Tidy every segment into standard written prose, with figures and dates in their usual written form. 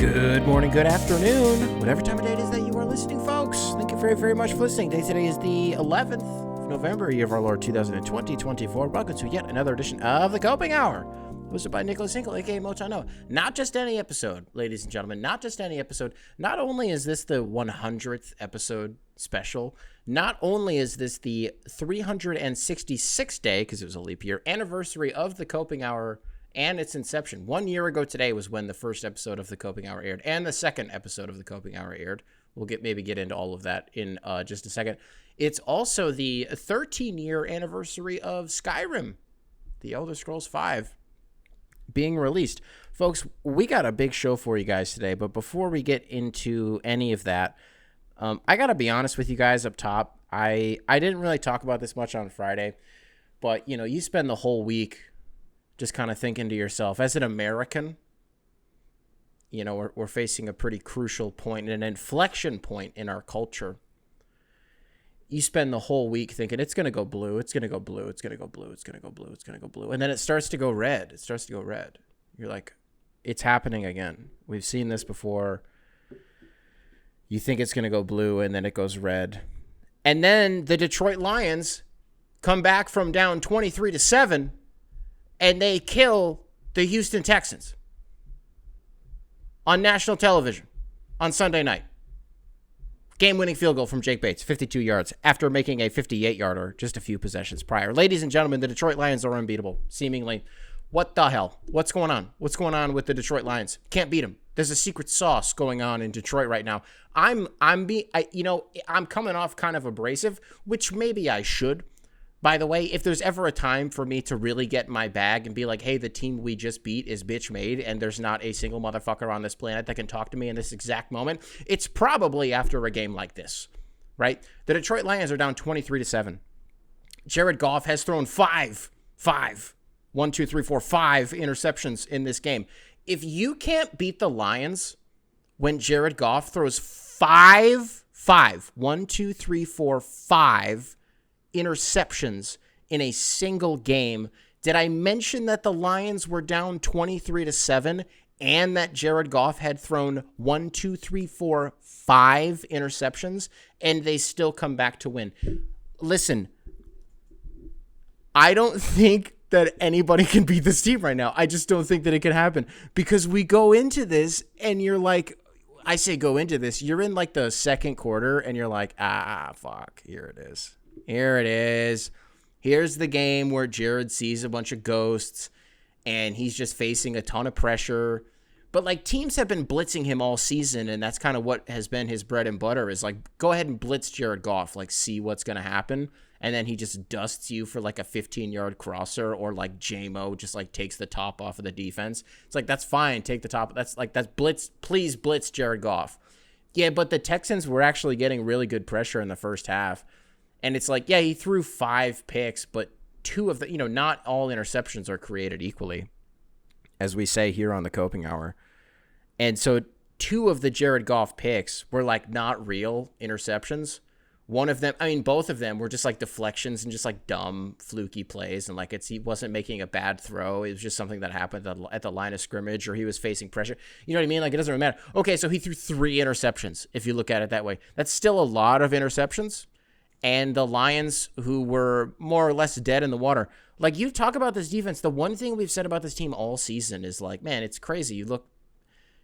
Good morning, good afternoon, whatever time of day it is that you are listening, folks. Thank you very, very much for listening. Today is the 11th of November, year of our Lord 2020-24. Welcome to yet another edition of the Coping Hour, hosted by Nicholas Hinkle, aka Mochano. Not just any episode, ladies and gentlemen, not just any episode. Not only is this the 100th episode special, not only is this the 366th day, because it was a leap year, anniversary of the Coping Hour and its inception. 1 year ago today was when the first episode of the Coping Hour aired, and the second episode of the Coping Hour aired. We'll maybe get into all of that in just a second. It's also the 13-year anniversary of Skyrim, The Elder Scrolls V, being released. Folks, we got a big show for you guys today, but before we get into any of that, I got to be honest with you guys up top. I didn't really talk about this much on Friday, but, you know, you spend the whole week just kind of thinking to yourself, as an American, you know, we're facing a pretty crucial point, an inflection point in our culture. You spend the whole week thinking, it's going to go blue, it's going to go blue, it's going to go blue, it's going to go blue, it's going to go blue. And then it starts to go red. It starts to go red. You're like, it's happening again. We've seen this before. You think it's going to go blue, and then it goes red. And then the Detroit Lions come back from down 23-7, and they kill the Houston Texans on national television on Sunday night. Game-winning field goal from Jake Bates, 52 yards, after making a 58-yarder just a few possessions prior. Ladies and gentlemen, the Detroit Lions are unbeatable, seemingly. What the hell? What's going on? What's going on with the Detroit Lions? Can't beat them. There's a secret sauce going on in Detroit right now. I'm coming off kind of abrasive, which maybe I should. By the way, if there's ever a time for me to really get in my bag and be like, hey, the team we just beat is bitch made and there's not a single motherfucker on this planet that can talk to me in this exact moment, it's probably after a game like this, right? The Detroit Lions are down 23-7. Jared Goff has thrown five interceptions in this game. If you can't beat the Lions when Jared Goff throws five interceptions in a single game. Did I mention that the Lions were down 23-7 and that Jared Goff had thrown 5 interceptions and they still come back to win? Listen, I don't think that anybody can beat this team right now. I just don't think that it can happen, because we go into this and you're like, I say go into this, you're in like the second quarter and you're like, fuck, here it is. Here it is. Here's the game where Jared sees a bunch of ghosts and he's just facing a ton of pressure. But like, teams have been blitzing him all season, and that's kind of what has been his bread and butter, is like, go ahead and blitz Jared Goff, like see what's going to happen. And then he just dusts you for like a 15-yard crosser, or like J-Mo just like takes the top off of the defense. It's like, that's fine. Take the top. That's blitz. Please blitz Jared Goff. Yeah, but the Texans were actually getting really good pressure in the first half. And it's like, yeah, he threw 5 picks, but 2 of the, not all interceptions are created equally, as we say here on the Coping Hour. And so 2 of the Jared Goff picks were like not real interceptions. One of them, both of them were just like deflections and just like dumb, fluky plays. And like, he wasn't making a bad throw. It was just something that happened at the line of scrimmage, or he was facing pressure. You know what I mean? Like, it doesn't really matter. Okay, so he threw 3 interceptions, if you look at it that way. That's still a lot of interceptions. And the Lions, who were more or less dead in the water. Like, you talk about this defense, the one thing we've said about this team all season is like, man, it's crazy. You look,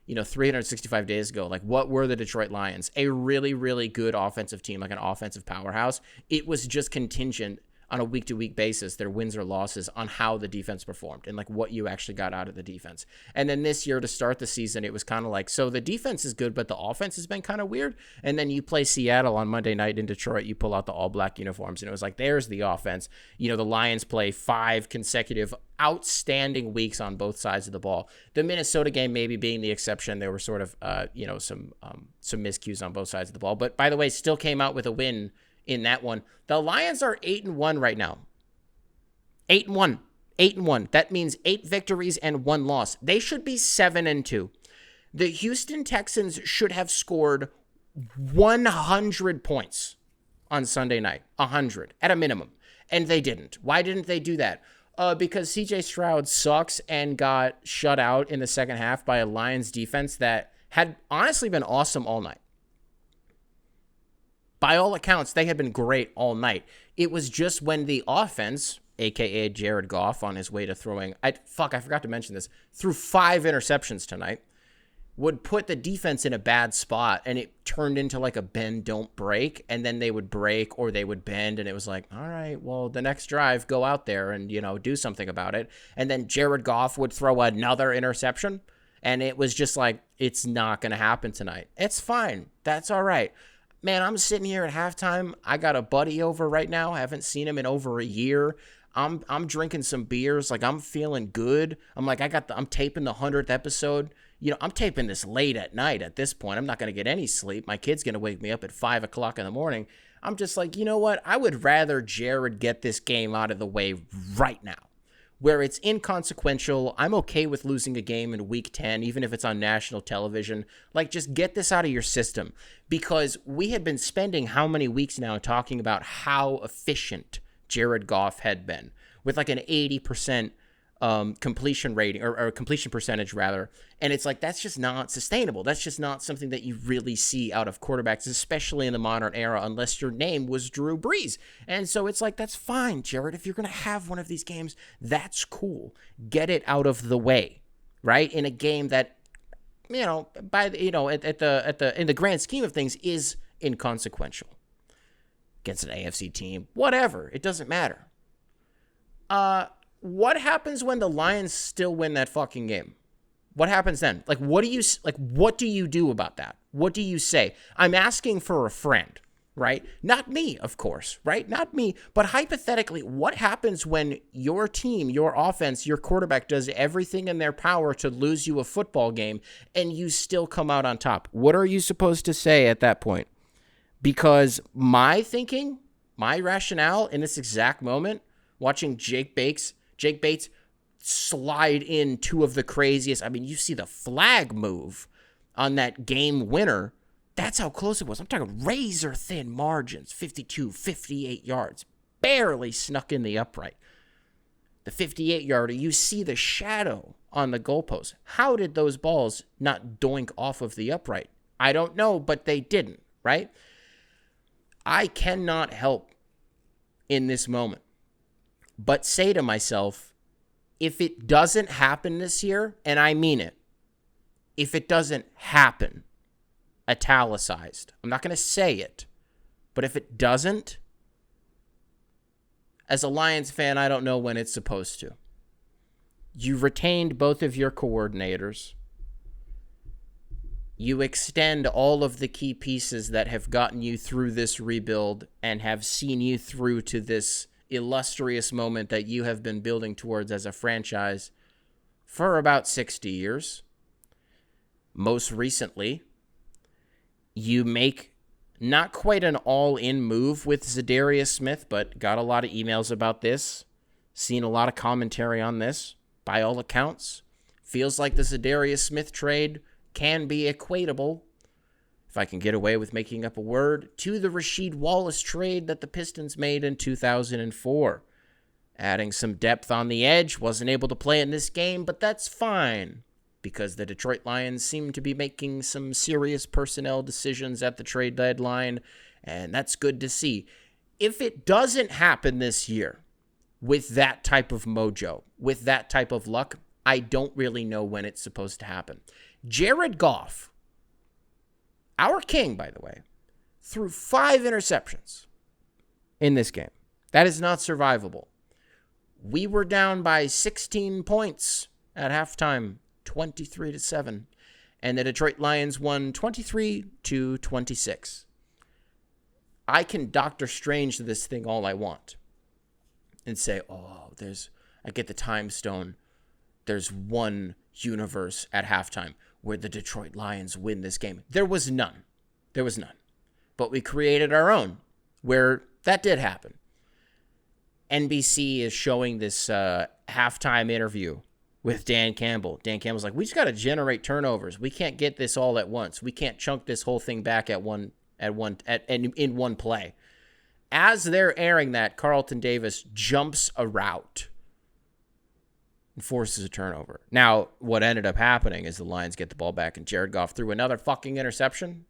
365 days ago, like, what were the Detroit Lions? A really, really good offensive team, like an offensive powerhouse. It was just contingent on a week-to-week basis, their wins or losses, on how the defense performed and like what you actually got out of the defense. And then this year, to start the season, it was kind of like, so the defense is good, but the offense has been kind of weird. And then you play Seattle on Monday night in Detroit, you pull out the all-black uniforms, and it was like, there's the offense. The Lions play 5 consecutive outstanding weeks on both sides of the ball. The Minnesota game maybe being the exception. There were sort of, some miscues on both sides of the ball. But by the way, still came out with a win in that one. The Lions are 8-1 right now. 8-1. 8-1. That means 8 victories and 1 loss. They should be 7-2. The Houston Texans should have scored 100 points on Sunday night. 100 at a minimum. And they didn't. Why didn't they do that? Because CJ Stroud sucks and got shut out in the second half by a Lions defense that had honestly been awesome all night. By all accounts, they had been great all night. It was just when the offense, a.k.a. Jared Goff, on his way to throwing, I forgot to mention this, threw 5 interceptions tonight, would put the defense in a bad spot, and it turned into like a bend, don't break, and then they would break or they would bend, and it was like, all right, well, the next drive, go out there and, do something about it. And then Jared Goff would throw another interception, and it was just like, it's not going to happen tonight. It's fine. That's all right. Man, I'm sitting here at halftime. I got a buddy over right now. I haven't seen him in over a year. I'm drinking some beers. Like, I'm feeling good. I'm like, I'm taping the 100th episode. I'm taping this late at night at this point. I'm not going to get any sleep. My kid's going to wake me up at 5 o'clock in the morning. I'm just like, you know what? I would rather Jared get this game out of the way right now, where it's inconsequential. I'm okay with losing a game in week 10, even if it's on national television. Like, just get this out of your system, because we had been spending how many weeks now talking about how efficient Jared Goff had been with like an 80% completion rating or completion percentage rather. And it's like, that's just not sustainable. That's just not something that you really see out of quarterbacks, especially in the modern era, unless your name was Drew Brees. And so it's like, that's fine, Jared. If you're going to have one of these games, that's cool. Get it out of the way, right? In a game that, in the grand scheme of things is inconsequential. Against an AFC team, whatever. It doesn't matter. What happens when the Lions still win that fucking game? What happens then? What do you do about that? What do you say? I'm asking for a friend, right? Not me, of course, right? Not me. But hypothetically, what happens when your team, your offense, your quarterback does everything in their power to lose you a football game and you still come out on top? What are you supposed to say at that point? Because my thinking, my rationale in this exact moment, watching Jake Bates slide in 2 of the craziest. I mean, you see the flag move on that game winner. That's how close it was. I'm talking razor thin margins, 52, 58 yards, barely snuck in the upright. The 58-yarder, you see the shadow on the goalpost. How did those balls not doink off of the upright? I don't know, but they didn't, right? I cannot help in this moment but say to myself, if it doesn't happen this year, and I mean it, if it doesn't happen, italicized, I'm not going to say it, but if it doesn't, as a Lions fan, I don't know when it's supposed to. You retained both of your coordinators. You extend all of the key pieces that have gotten you through this rebuild and have seen you through to this illustrious moment that you have been building towards as a franchise for about 60 years. Most recently, you make not quite an all-in move with Zadarius Smith, but got a lot of emails about this, seen a lot of commentary on this. By all accounts, feels like the Zadarius Smith trade can be equatable, if I can get away with making up a word, to the Rasheed Wallace trade that the Pistons made in 2004. Adding some depth on the edge, wasn't able to play in this game, but that's fine, because the Detroit Lions seem to be making some serious personnel decisions at the trade deadline, and that's good to see. If it doesn't happen this year with that type of mojo, with that type of luck, I don't really know when it's supposed to happen. Jared Goff, our king, by the way, threw 5 interceptions in this game. That is not survivable. We were down by 16 points at halftime, 23-7, and the Detroit Lions won 23-26. I can Doctor Strange this thing all I want and say, I get the time stone. There's one universe at halftime where the Detroit Lions win this game. There was none. But we created our own where that did happen. NBC is showing this halftime interview with Dan Campbell. Dan Campbell's like, we just got to generate turnovers. We can't get this all at once. We can't chunk this whole thing back in one play. As they're airing that, Carlton Davis jumps a route and forces a turnover. Now, what ended up happening is the Lions get the ball back, and Jared Goff threw another fucking interception.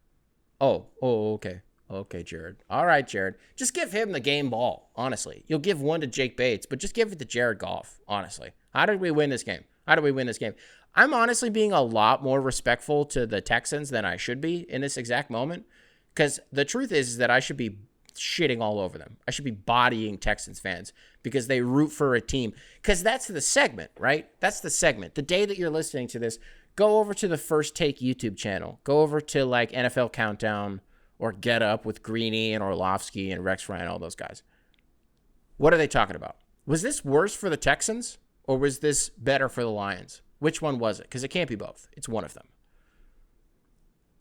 Okay. Okay, Jared. All right, Jared. Just give him the game ball, honestly. You'll give one to Jake Bates, but just give it to Jared Goff, honestly. How did we win this game? I'm honestly being a lot more respectful to the Texans than I should be in this exact moment, because the truth is that I should be shitting all over them. I should be bodying Texans fans because they root for a team. Because that's the segment, right? That's the segment. The day that you're listening to this, go over to the First Take YouTube channel. Go over to like NFL Countdown or Get Up with Greeny and Orlovsky and Rex Ryan, all those guys. What are they talking about? Was this worse for the Texans or was this better for the Lions? Which one was it? Because it can't be both. It's one of them.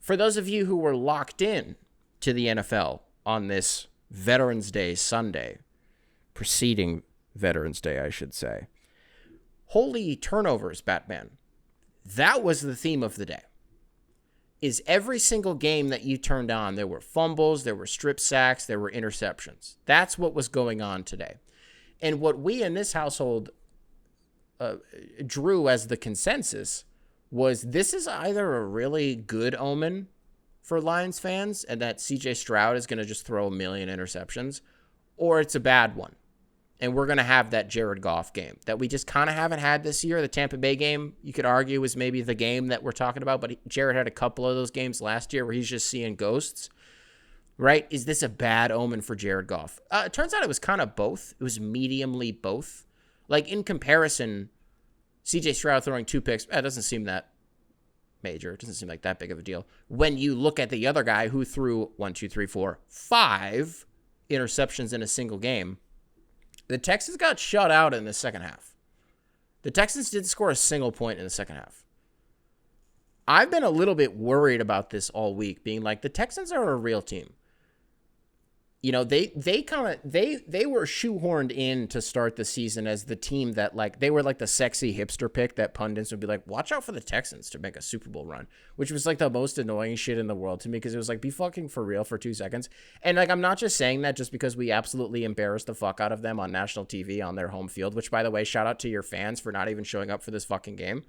For those of you who were locked in to the NFL on this Veterans Day Sunday, preceding Veterans Day, I should say, holy turnovers, Batman. That was the theme of the day. Is every single game that you turned on, there were fumbles, there were strip sacks, there were interceptions. That's what was going on today. And what we in this household drew as the consensus was this is either a really good omen for Lions fans and that CJ Stroud is going to just throw a million interceptions, or it's a bad one. And we're going to have that Jared Goff game that we just kind of haven't had this year. The Tampa Bay game, you could argue, was maybe the game that we're talking about, but Jared had a couple of those games last year where he's just seeing ghosts, right? Is this a bad omen for Jared Goff? It turns out it was kind of both. It was mediumly both. Like, in comparison, CJ Stroud throwing 2 picks, it doesn't seem that major. It doesn't seem like that big of a deal. When you look at the other guy who threw 5 interceptions in a single game, the Texans got shut out in the second half. The Texans didn't score a single point in the second half. I've been a little bit worried about this all week, being like, the Texans are a real team. You know, they were shoehorned in to start the season as the team that, like, they were like the sexy hipster pick that pundits would be like, watch out for the Texans to make a Super Bowl run, which was like the most annoying shit in the world to me because it was like, be fucking for real for 2 seconds. And like, I'm not just saying that just because we absolutely embarrassed the fuck out of them on national TV on their home field, which, by the way, shout out to your fans for not even showing up for this fucking game.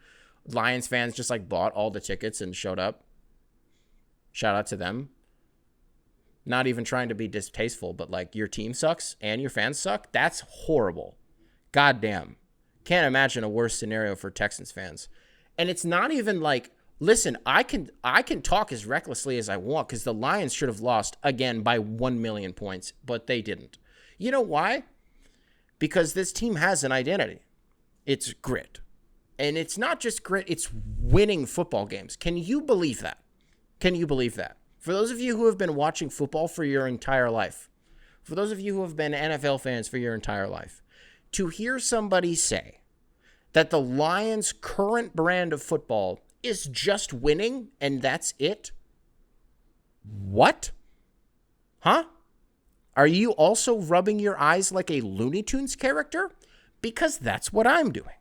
Lions fans just like bought all the tickets and showed up. Shout out to them. Not even trying to be distasteful, but like, your team sucks and your fans suck. That's horrible. Goddamn. Can't imagine a worse scenario for Texans fans. And it's not even like, listen, I can talk as recklessly as I want because the Lions should have lost again by 1 million points, but they didn't. You know why? Because this team has an identity. It's grit. And it's not just grit, it's winning football games. Can you believe that? Can you believe that? For those of you who have been watching football for your entire life, for those of you who have been NFL fans for your entire life, to hear somebody say that the Lions' current brand of football is just winning and that's it? What? Huh? Are you also rubbing your eyes like a Looney Tunes character? Because that's what I'm doing.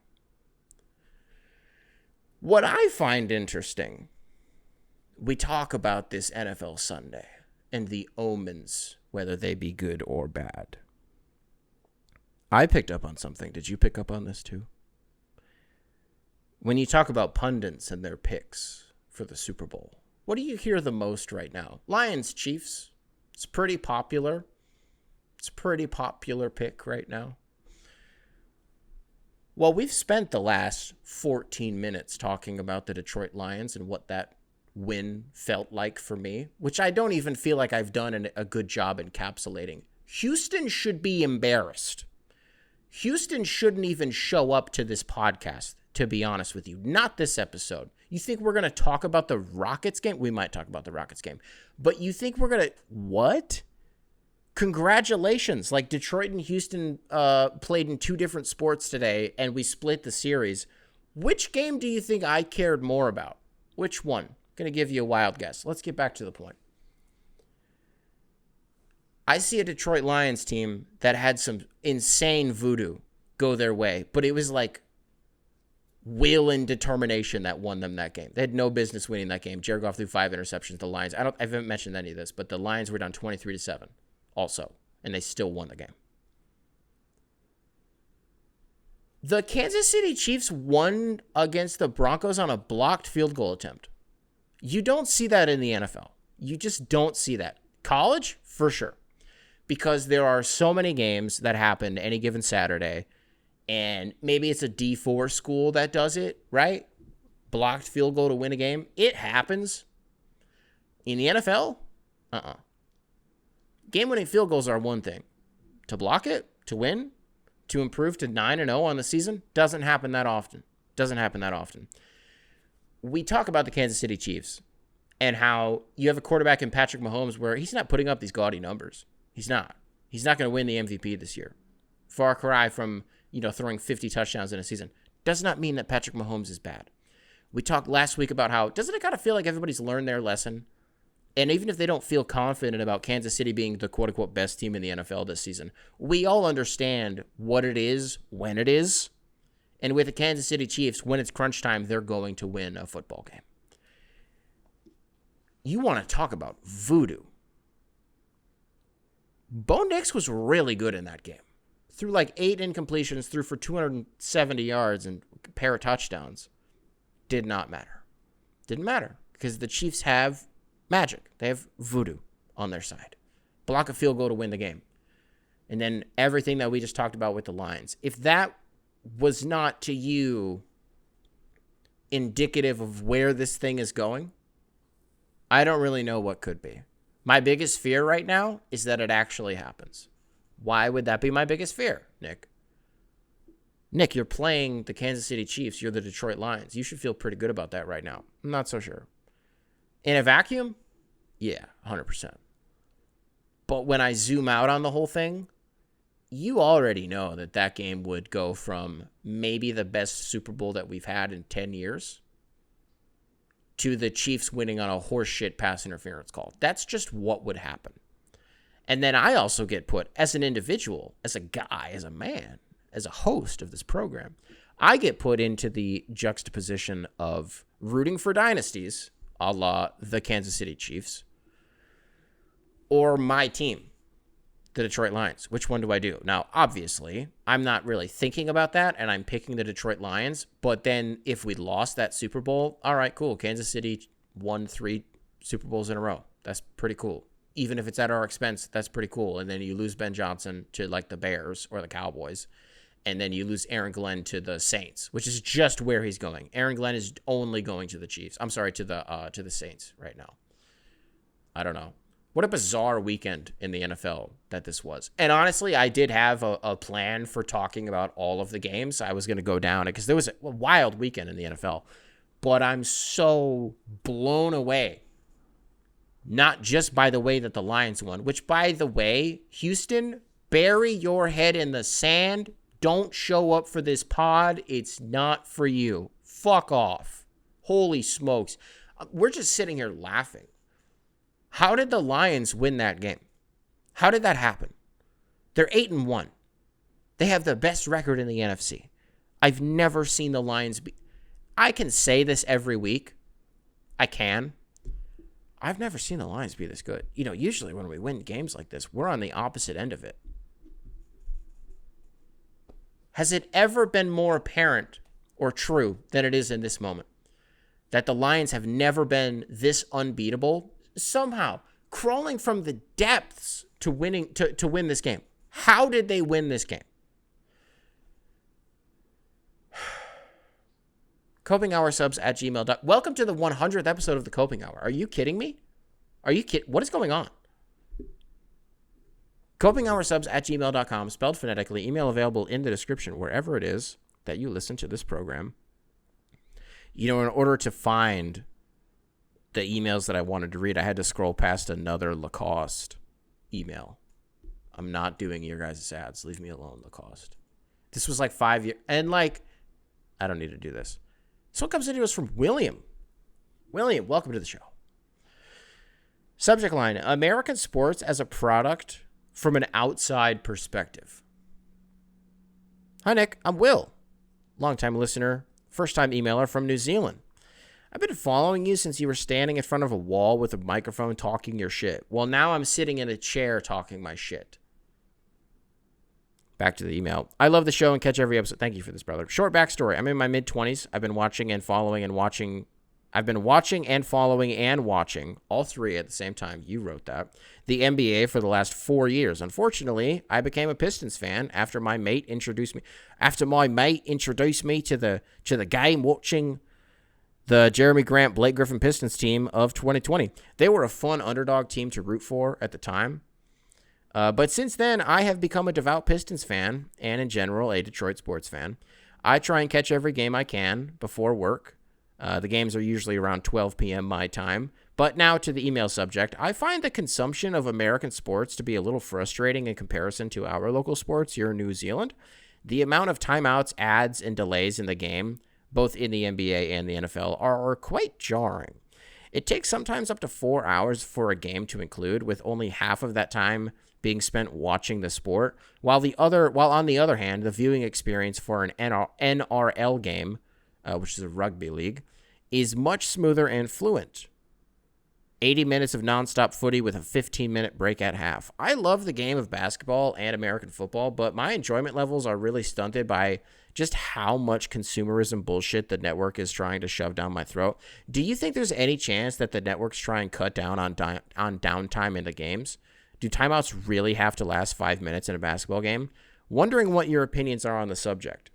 What I find interesting, we talk about this NFL Sunday and the omens, whether they be good or bad. I picked up on something. Did you pick up on this too? When you talk about pundits and their picks for the Super Bowl, what do you hear the most right now? Lions, Chiefs. It's pretty popular. It's a pretty popular pick right now. Well, we've spent the last 14 minutes talking about the Detroit Lions and what that win felt like for me, which I don't even feel like I've done a good job encapsulating. Houston should be embarrassed. Houston shouldn't even show up to this podcast, to be honest with you. Not this episode. You think we're going to talk about the Rockets game? We might talk about the Rockets game. But you think we're going to... What? Congratulations. Like, Detroit and Houston played in 2 different sports today, and we split the series. Which game do you think I cared more about? Which one? Going to give you a wild guess. Let's get back to the point. I see a Detroit Lions team that had some insane voodoo go their way, but it was like will and determination that won them that game. They had no business winning that game. Jared Goff threw 5 interceptions. The Lions, I haven't mentioned any of this, but the Lions were down 23-7 also, and they still won the game. The Kansas City Chiefs won against the Broncos on a blocked field goal attempt. You don't see that in the NFL. You just don't see that. College, for sure. Because there are so many games that happen any given Saturday, and maybe it's a D4 school that does it, right? Blocked field goal to win a game. It happens. In the NFL, game-winning field goals are one thing. To block it, to win, to improve to 9-0 on the season, doesn't happen that often. We talk about the Kansas City Chiefs and how you have a quarterback in Patrick Mahomes where he's not putting up these gaudy numbers. He's not. He's not going to win the MVP this year. Far cry from, throwing 50 touchdowns in a season. Does not mean that Patrick Mahomes is bad. We talked last week about how, doesn't it kind of feel like everybody's learned their lesson? And even if they don't feel confident about Kansas City being the quote-unquote best team in the NFL this season, we all understand what it is when it is. And with the Kansas City Chiefs, when it's crunch time, they're going to win a football game. You want to talk about voodoo. Bo Nix was really good in that game. Threw like 8 incompletions, threw for 270 yards and a pair of touchdowns. Did not matter. Didn't matter because the Chiefs have magic. They have voodoo on their side. Block a field goal to win the game. And then everything that we just talked about with the Lions. If that was not to you indicative of where this thing is going, I don't really know what could be. My biggest fear right now is that it actually happens. Why would that be my biggest fear, Nick? Nick, you're playing the Kansas City Chiefs. You're the Detroit Lions. You should feel pretty good about that right now. I'm not so sure. In a vacuum? Yeah, 100%. But when I zoom out on the whole thing, you already know that that game would go from maybe the best Super Bowl that we've had in 10 years to the Chiefs winning on a horseshit pass interference call. That's just what would happen. And then I also get put, as an individual, as a guy, as a man, as a host of this program, I get put into the juxtaposition of rooting for dynasties, a la the Kansas City Chiefs, or my team, the Detroit Lions. Which one do I do? Now, obviously, I'm not really thinking about that, and I'm picking the Detroit Lions. But then if we lost that Super Bowl, all right, cool. Kansas City won 3 Super Bowls in a row. That's pretty cool. Even if it's at our expense, that's pretty cool. And then you lose Ben Johnson to like the Bears or the Cowboys. And then you lose Aaron Glenn to the Saints, which is just where he's going. Aaron Glenn is only going to the Chiefs. I'm sorry, to the Saints right now. I don't know. What a bizarre weekend in the NFL that this was. And honestly, I did have a plan for talking about all of the games. I was going to go down it because there was a wild weekend in the NFL. But I'm so blown away, not just by the way that the Lions won, which, by the way, Houston, bury your head in the sand. Don't show up for this pod. It's not for you. Fuck off. Holy smokes. We're just sitting here laughing. How did the Lions win that game? How did that happen? They're 8-1. They have the best record in the NFC. I've never seen the Lions be... I can say this every week. I can. I've never seen the Lions be this good. Usually when we win games like this, we're on the opposite end of it. Has it ever been more apparent or true than it is in this moment? That the Lions have never been this unbeatable, somehow crawling from the depths to winning to win this game. How did they win this game? copinghoursubs@gmail.com. Welcome to the 100th episode of the Coping Hour. Are you kidding me? What is going on? copinghoursubs@gmail.com, spelled phonetically. Email available in the description, wherever it is that you listen to this program. In order to find the emails that I wanted to read, I had to scroll past another Lacoste email. I'm not doing your guys' ads. Leave me alone, Lacoste. This was like 5 years. And I don't need to do this. This one comes into us from William. William, welcome to the show. Subject line: American sports as a product from an outside perspective. Hi, Nick. I'm Will. Longtime listener, first-time emailer from New Zealand. I've been following you since you were standing in front of a wall with a microphone talking your shit. Well, now I'm sitting in a chair talking my shit. Back to the email. I love the show and catch every episode. Thank you for this, brother. Short backstory. I'm in my mid-20s. I've been watching and following all three at the same time. You wrote that. The NBA for the last 4 years. Unfortunately, I became a Pistons fan after my mate introduced me to the game watching the Jeremy Grant, Blake Griffin Pistons team of 2020. They were a fun underdog team to root for at the time. But since then, I have become a devout Pistons fan and, in general, a Detroit sports fan. I try and catch every game I can before work. The games are usually around 12 p.m. my time. But now to the email subject. I find the consumption of American sports to be a little frustrating in comparison to our local sports here in New Zealand. The amount of timeouts, ads, and delays in the game, both in the NBA and the NFL, are quite jarring. It takes sometimes up to 4 hours for a game to include, with only half of that time being spent watching the sport, while on the other hand, the viewing experience for an NRL game, which is a rugby league, is much smoother and fluent. 80 minutes of nonstop footy with a 15-minute break at half. I love the game of basketball and American football, but my enjoyment levels are really stunted by just how much consumerism bullshit the network is trying to shove down my throat. Do you think there's any chance that the networks try and cut down on downtime in the games? Do timeouts really have to last 5 minutes in a basketball game? Wondering what your opinions are on the subject.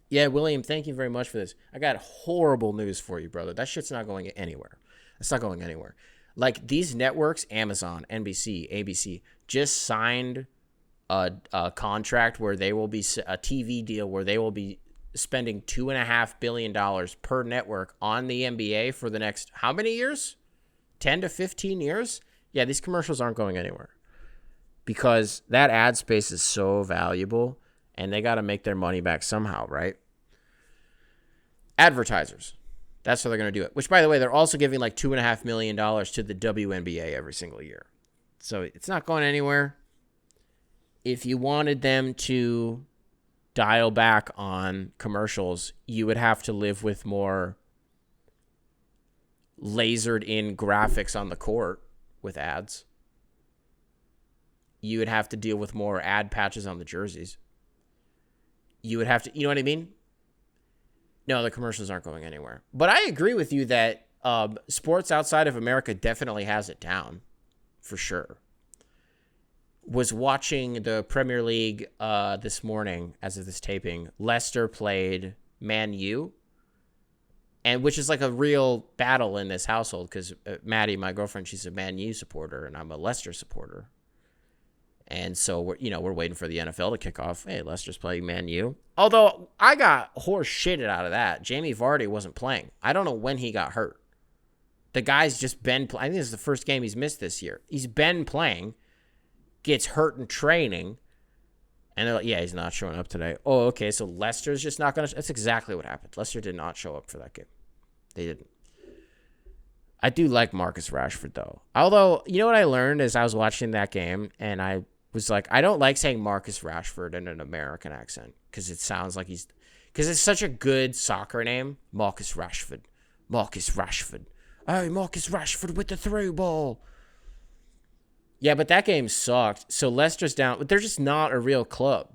Yeah, William, thank you very much for this. I got horrible news for you, brother. That shit's not going anywhere. It's not going anywhere. Like, these networks, Amazon, NBC, ABC, just signed a contract where they will be a TV deal where they will be spending $2.5 billion per network on the NBA for the next, how many years? 10 to 15 years? Yeah, these commercials aren't going anywhere because that ad space is so valuable and they got to make their money back somehow, right? Advertisers. That's how they're going to do it. Which, by the way, they're also giving like $2.5 million to the WNBA every single year. So it's not going anywhere. If you wanted them to dial back on commercials, you would have to live with more lasered in graphics on the court with ads. You would have to deal with more ad patches on the jerseys. You would have to, you know what I mean? No, the commercials aren't going anywhere. But I agree with you that sports outside of America definitely has it down, for sure. Was watching the Premier League this morning, as of this taping. Leicester played Man U, and which is like a real battle in this household because Maddie, my girlfriend, she's a Man U supporter, and I'm a Leicester supporter. And so we're waiting for the NFL to kick off. Hey, Leicester's playing Man U. Although I got horse shitted out of that. Jamie Vardy wasn't playing. I don't know when he got hurt. The guy's just been playing. I think this is the first game he's missed this year. He's been playing, gets hurt in training, and they're like, yeah, he's not showing up today. Oh, okay, so Leicester's just not going to. That's exactly what happened. Leicester did not show up for that game. They didn't. I do like Marcus Rashford, though. Although, you know what I learned as I was watching that game, and I was like, I don't like saying Marcus Rashford in an American accent because it sounds like because it's such a good soccer name. Marcus Rashford. Marcus Rashford. Oh, Marcus Rashford with the through ball. Yeah, but that game sucked. So Leicester's down. They're just not a real club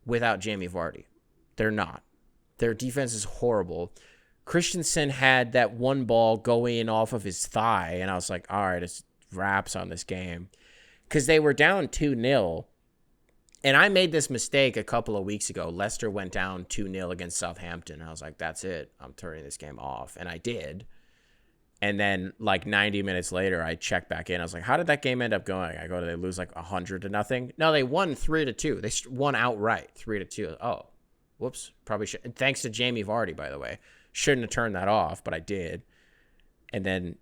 without Jamie Vardy. They're not. Their defense is horrible. Christensen had that one ball go in off of his thigh, and I was like, all right, it's wraps on this game. Because they were down 2-0, and I made this mistake a couple of weeks ago. Leicester went down 2-0 against Southampton. I was like, that's it. I'm turning this game off, and I did. And then, like, 90 minutes later, I checked back in. I was like, how did that game end up going? I go, they lose, like, 100-0? No, they won 3-2. They won outright, 3-2. Oh, whoops. Probably should. And thanks to Jamie Vardy, by the way. Shouldn't have turned that off, but I did. And then,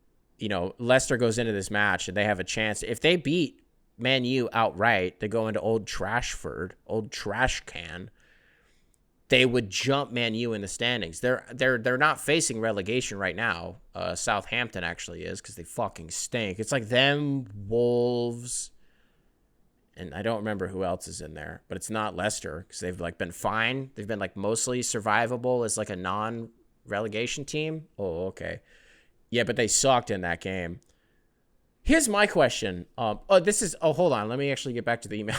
Leicester goes into this match, and they have a chance. If they beat Man U outright, they go into Old Trashford, Old Trash Can. They would jump Man U in the standings. They're not facing relegation right now. Southampton actually is because they fucking stink. It's like them, Wolves, and I don't remember who else is in there, but it's not Leicester because they've like been fine. They've been like mostly survivable as like a non-relegation team. Oh, okay. Yeah, but they sucked in that game. Here's my question. Hold on. Let me actually get back to the email.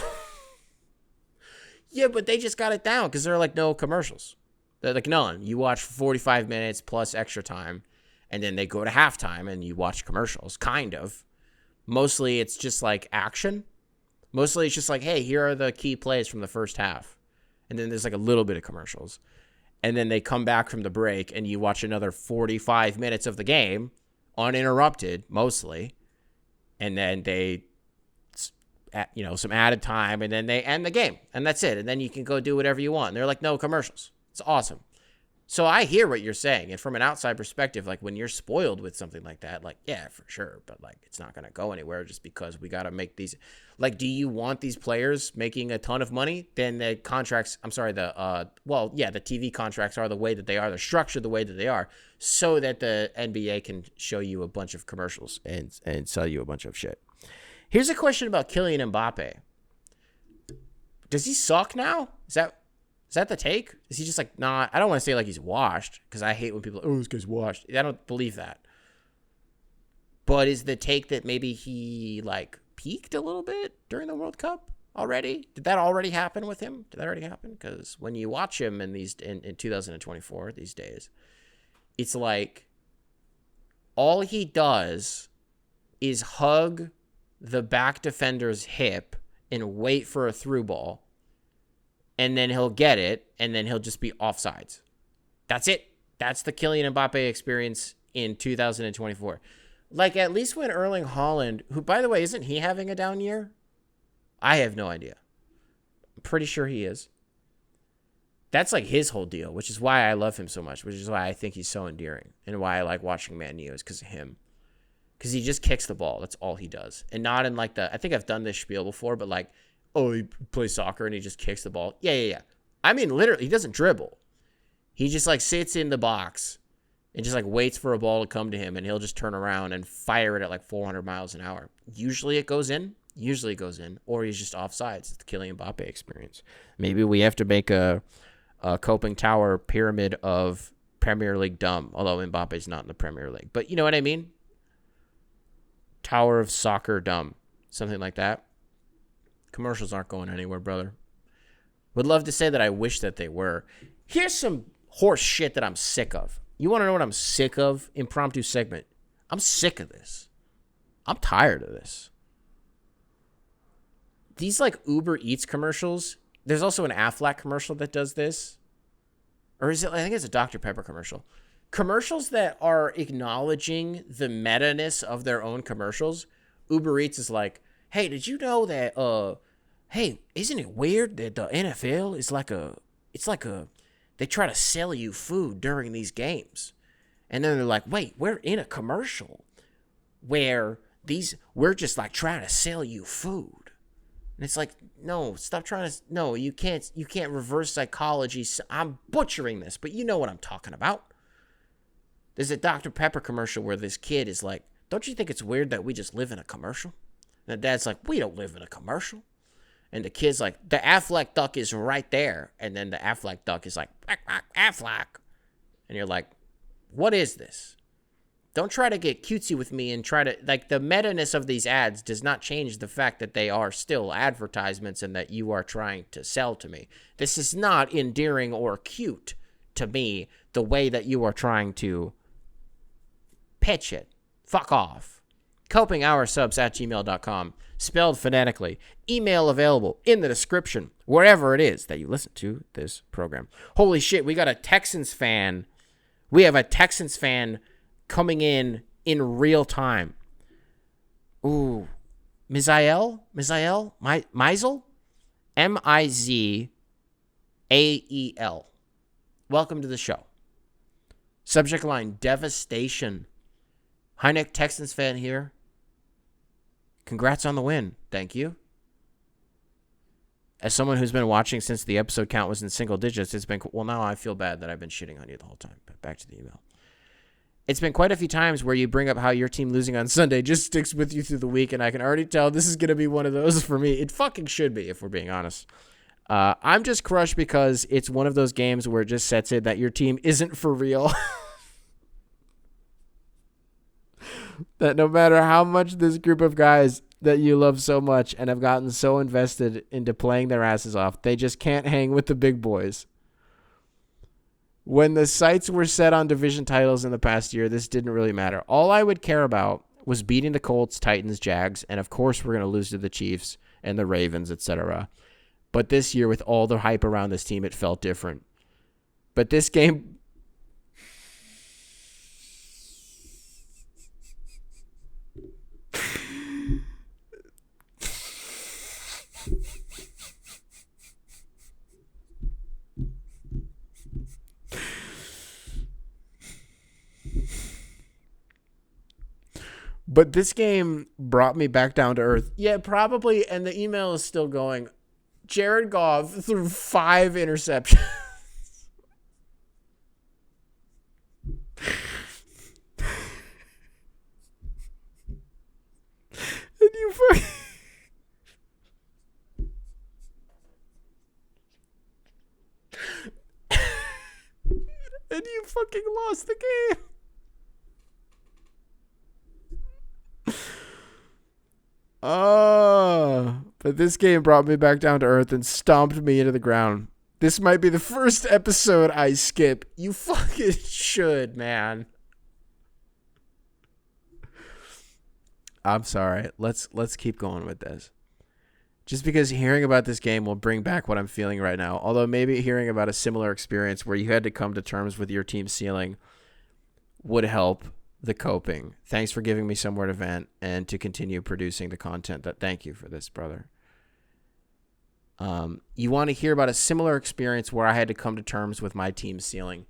Yeah, but they just got it down because there are like no commercials. They're like none. You watch for 45 minutes plus extra time, and then they go to halftime and you watch commercials, kind of. Mostly it's just like action. Mostly it's just like, hey, here are the key plays from the first half. And then there's like a little bit of commercials. And then they come back from the break and you watch another 45 minutes of the game, uninterrupted, mostly. And then they, some added time, and then they end the game. And that's it. And then you can go do whatever you want. And they're like, no commercials. It's awesome. So I hear what you're saying. And from an outside perspective, like when you're spoiled with something like that, like, yeah, for sure. But like, it's not going to go anywhere just because we got to make these. Like, do you want these players making a ton of money? Then the contracts, the TV contracts are the way that they are. They're structured the way that they are so that the NBA can show you a bunch of commercials and sell you a bunch of shit. Here's a question about Kylian Mbappe. Does he suck now? Is that the take? Is he just like, nah, I don't want to say like he's washed because I hate when people, this guy's washed. I don't believe that. But is the take that maybe he like peaked a little bit during the World Cup already? Did that already happen with him? Did that already happen? Because when you watch him in 2024, these days, it's like all he does is hug the back defender's hip and wait for a through ball. And then he'll get it, and then he'll just be offsides. That's it. That's the Kylian Mbappe experience in 2024. Like, at least when Erling Haaland, who, by the way, isn't he having a down year? I have no idea. I'm pretty sure he is. That's like his whole deal, which is why I love him so much, which is why I think he's so endearing, and why I like watching Man U is because of him. Because he just kicks the ball. That's all he does. And not in like I think I've done this spiel before, but like, oh, he plays soccer and he just kicks the ball. Yeah. I mean, literally, he doesn't dribble. He just like sits in the box and just like waits for a ball to come to him, and he'll just turn around and fire it at like 400 miles an hour. Usually it goes in, or he's just offsides. It's the Kylian Mbappe experience. Maybe we have to make a coping tower pyramid of Premier League dumb, although Mbappe's not in the Premier League. But you know what I mean? Tower of soccer dumb. Something like that. Commercials aren't going anywhere, brother. Would love to say that I wish that they were. Here's some horse shit that I'm sick of. You want to know what I'm sick of? Impromptu segment. I'm sick of this. I'm tired of this. These like Uber Eats commercials. There's also an Aflac commercial that does this. Or is it? I think it's a Dr. Pepper commercial. Commercials that are acknowledging the meta-ness of their own commercials. Uber Eats is like, hey, did you know that, hey, isn't it weird that the NFL is they try to sell you food during these games. And then they're like, wait, we're in a commercial where we're just like trying to sell you food. And it's like, no, stop trying to, no, you can't reverse psychology. I'm butchering this, but you know what I'm talking about. There's a Dr. Pepper commercial where this kid is like, don't you think it's weird that we just live in a commercial? And the dad's like, we don't live in a commercial. And the kid's like, the Aflac duck is right there. And then the Aflac duck is like, Aflac. And you're like, what is this? Don't try to get cutesy with me and try to, like, the meta-ness of these ads does not change the fact that they are still advertisements and that you are trying to sell to me. This is not endearing or cute to me the way that you are trying to pitch it. Fuck off. copinghoursubs@gmail.com, spelled phonetically. Email available in the description, wherever it is that you listen to this program. Holy shit, we got a Texans fan. We have a Texans fan coming in real time. Ooh. Mizael? Mizael? M-I-Z-A-E-L. Welcome to the show. Subject line, devastation. Hi, Nick, Texans fan here. Congrats on the win. Thank you. As someone who's been watching since the episode count was in single digits, it's been, well, now I feel bad that I've been shitting on you the whole time. But back to the email. It's been quite a few times where you bring up how your team losing on Sunday just sticks with you through the week, and I can already tell this is going to be one of those for me. It fucking should be, if we're being honest. I'm just crushed because it's one of those games where it just sets it that your team isn't for real. That no matter how much this group of guys that you love so much and have gotten so invested into playing their asses off, they just can't hang with the big boys. When the sights were set on division titles in the past year, this didn't really matter. All I would care about was beating the Colts, Titans, Jags, and of course we're going to lose to the Chiefs and the Ravens, etc. But this year, with all the hype around this team, it felt different. But this game... But this game brought me back down to earth. Yeah, probably, and the email is still going. Jared Goff threw 5 interceptions. And you fucking... and you fucking lost the game. But this game brought me back down to earth and stomped me into the ground. This might be the first episode I skip. You fucking should, man. I'm sorry. Let's keep going with this. Just because hearing about this game will bring back what I'm feeling right now. Although maybe hearing about a similar experience where you had to come to terms with your team's ceiling would help the coping. Thanks for giving me somewhere to vent and to continue producing the content. Thank you for this, brother. You want to hear about a similar experience where I had to come to terms with my team's ceiling.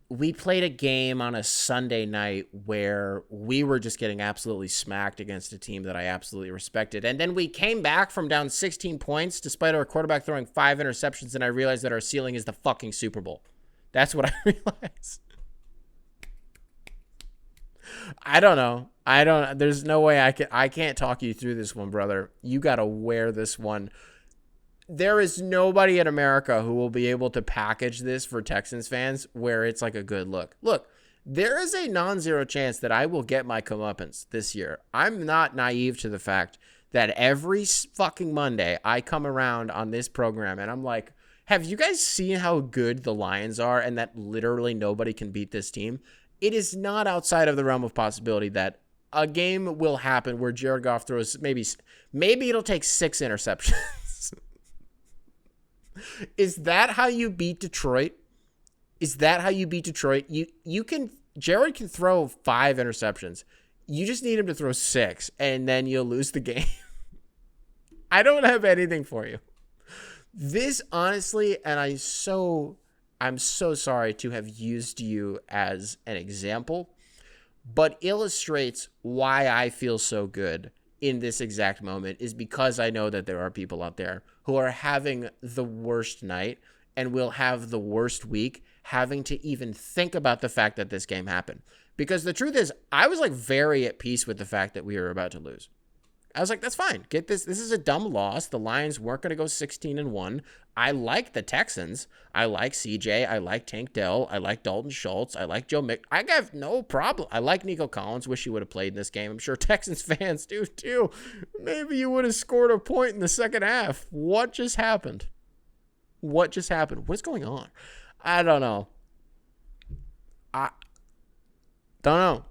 We played a game on a Sunday night where we were just getting absolutely smacked against a team that I absolutely respected. And then we came back from down 16 points despite our quarterback throwing 5 interceptions, and I realized that our ceiling is the fucking Super Bowl. That's what I realized. I don't know. There's no way I can't talk you through this one, brother. You got to wear this one. There is nobody in America who will be able to package this for Texans fans where it's like a good look. Look, there is a non-zero chance that I will get my comeuppance this year. I'm not naive to the fact that every fucking Monday I come around on this program and I'm like, have you guys seen how good the Lions are and that literally nobody can beat this team? It is not outside of the realm of possibility that a game will happen where Jared Goff throws maybe it'll take 6 interceptions. Is that how you beat Detroit? Jared can throw 5 interceptions. You just need him to throw 6 and then you'll lose the game. I don't have anything for you. This honestly, and I'm so sorry to have used you as an example, but illustrates why I feel so good in this exact moment is because I know that there are people out there who are having the worst night and will have the worst week having to even think about the fact that this game happened. Because the truth is, I was like very at peace with the fact that we were about to lose. I was like, that's fine. Get this. This is a dumb loss. The Lions weren't going to go 16-1. I like the Texans. I like CJ. I like Tank Dell. I like Dalton Schultz. I like Joe Mick. I have no problem. I like Nico Collins. Wish he would have played in this game. I'm sure Texans fans do too. Maybe you would have scored a point in the second half. What just happened? What's going on? I don't know. I don't know.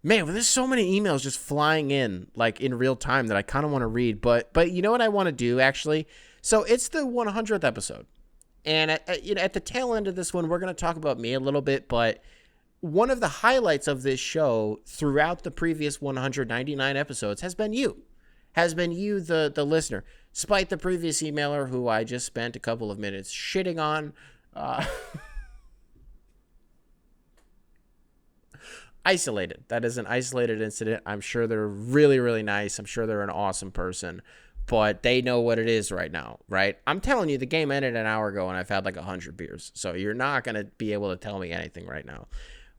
Man, well, there's so many emails just flying in like in real time that I kind of want to read, but you know what I want to do actually? So it's the 100th episode, and at the tail end of this one, we're going to talk about me a little bit. But one of the highlights of this show throughout the previous 199 episodes has been you, the listener, despite the previous emailer who I just spent a couple of minutes shitting on. Isolated. That is an isolated incident. I'm sure they're really, really nice. I'm sure they're an awesome person, but they know what it is right now, right? I'm telling you, the game ended an hour ago and I've had like 100 beers. So you're not going to be able to tell me anything right now.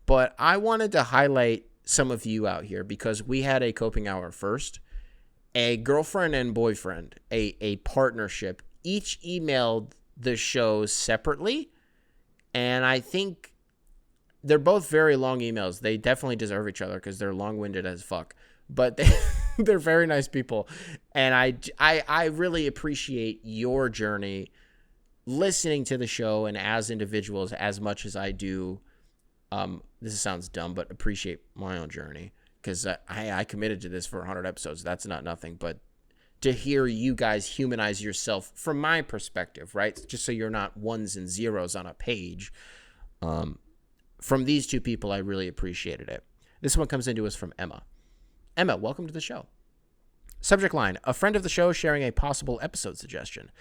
But I wanted to highlight some of you out here because we had a coping hour first, a girlfriend and boyfriend, a partnership, each emailed the show separately. And I think they're both very long emails. They definitely deserve each other because they're long-winded as fuck. But they're very nice people. And I really appreciate your journey listening to the show and as individuals as much as I do. This sounds dumb, but appreciate my own journey because I committed to this for 100 episodes. That's not nothing. But to hear you guys humanize yourself from my perspective, right? Just so you're not ones and zeros on a page. From these two people, I really appreciated it. This one comes into us from Emma. Emma, welcome to the show. Subject line, a friend of the show sharing a possible episode suggestion.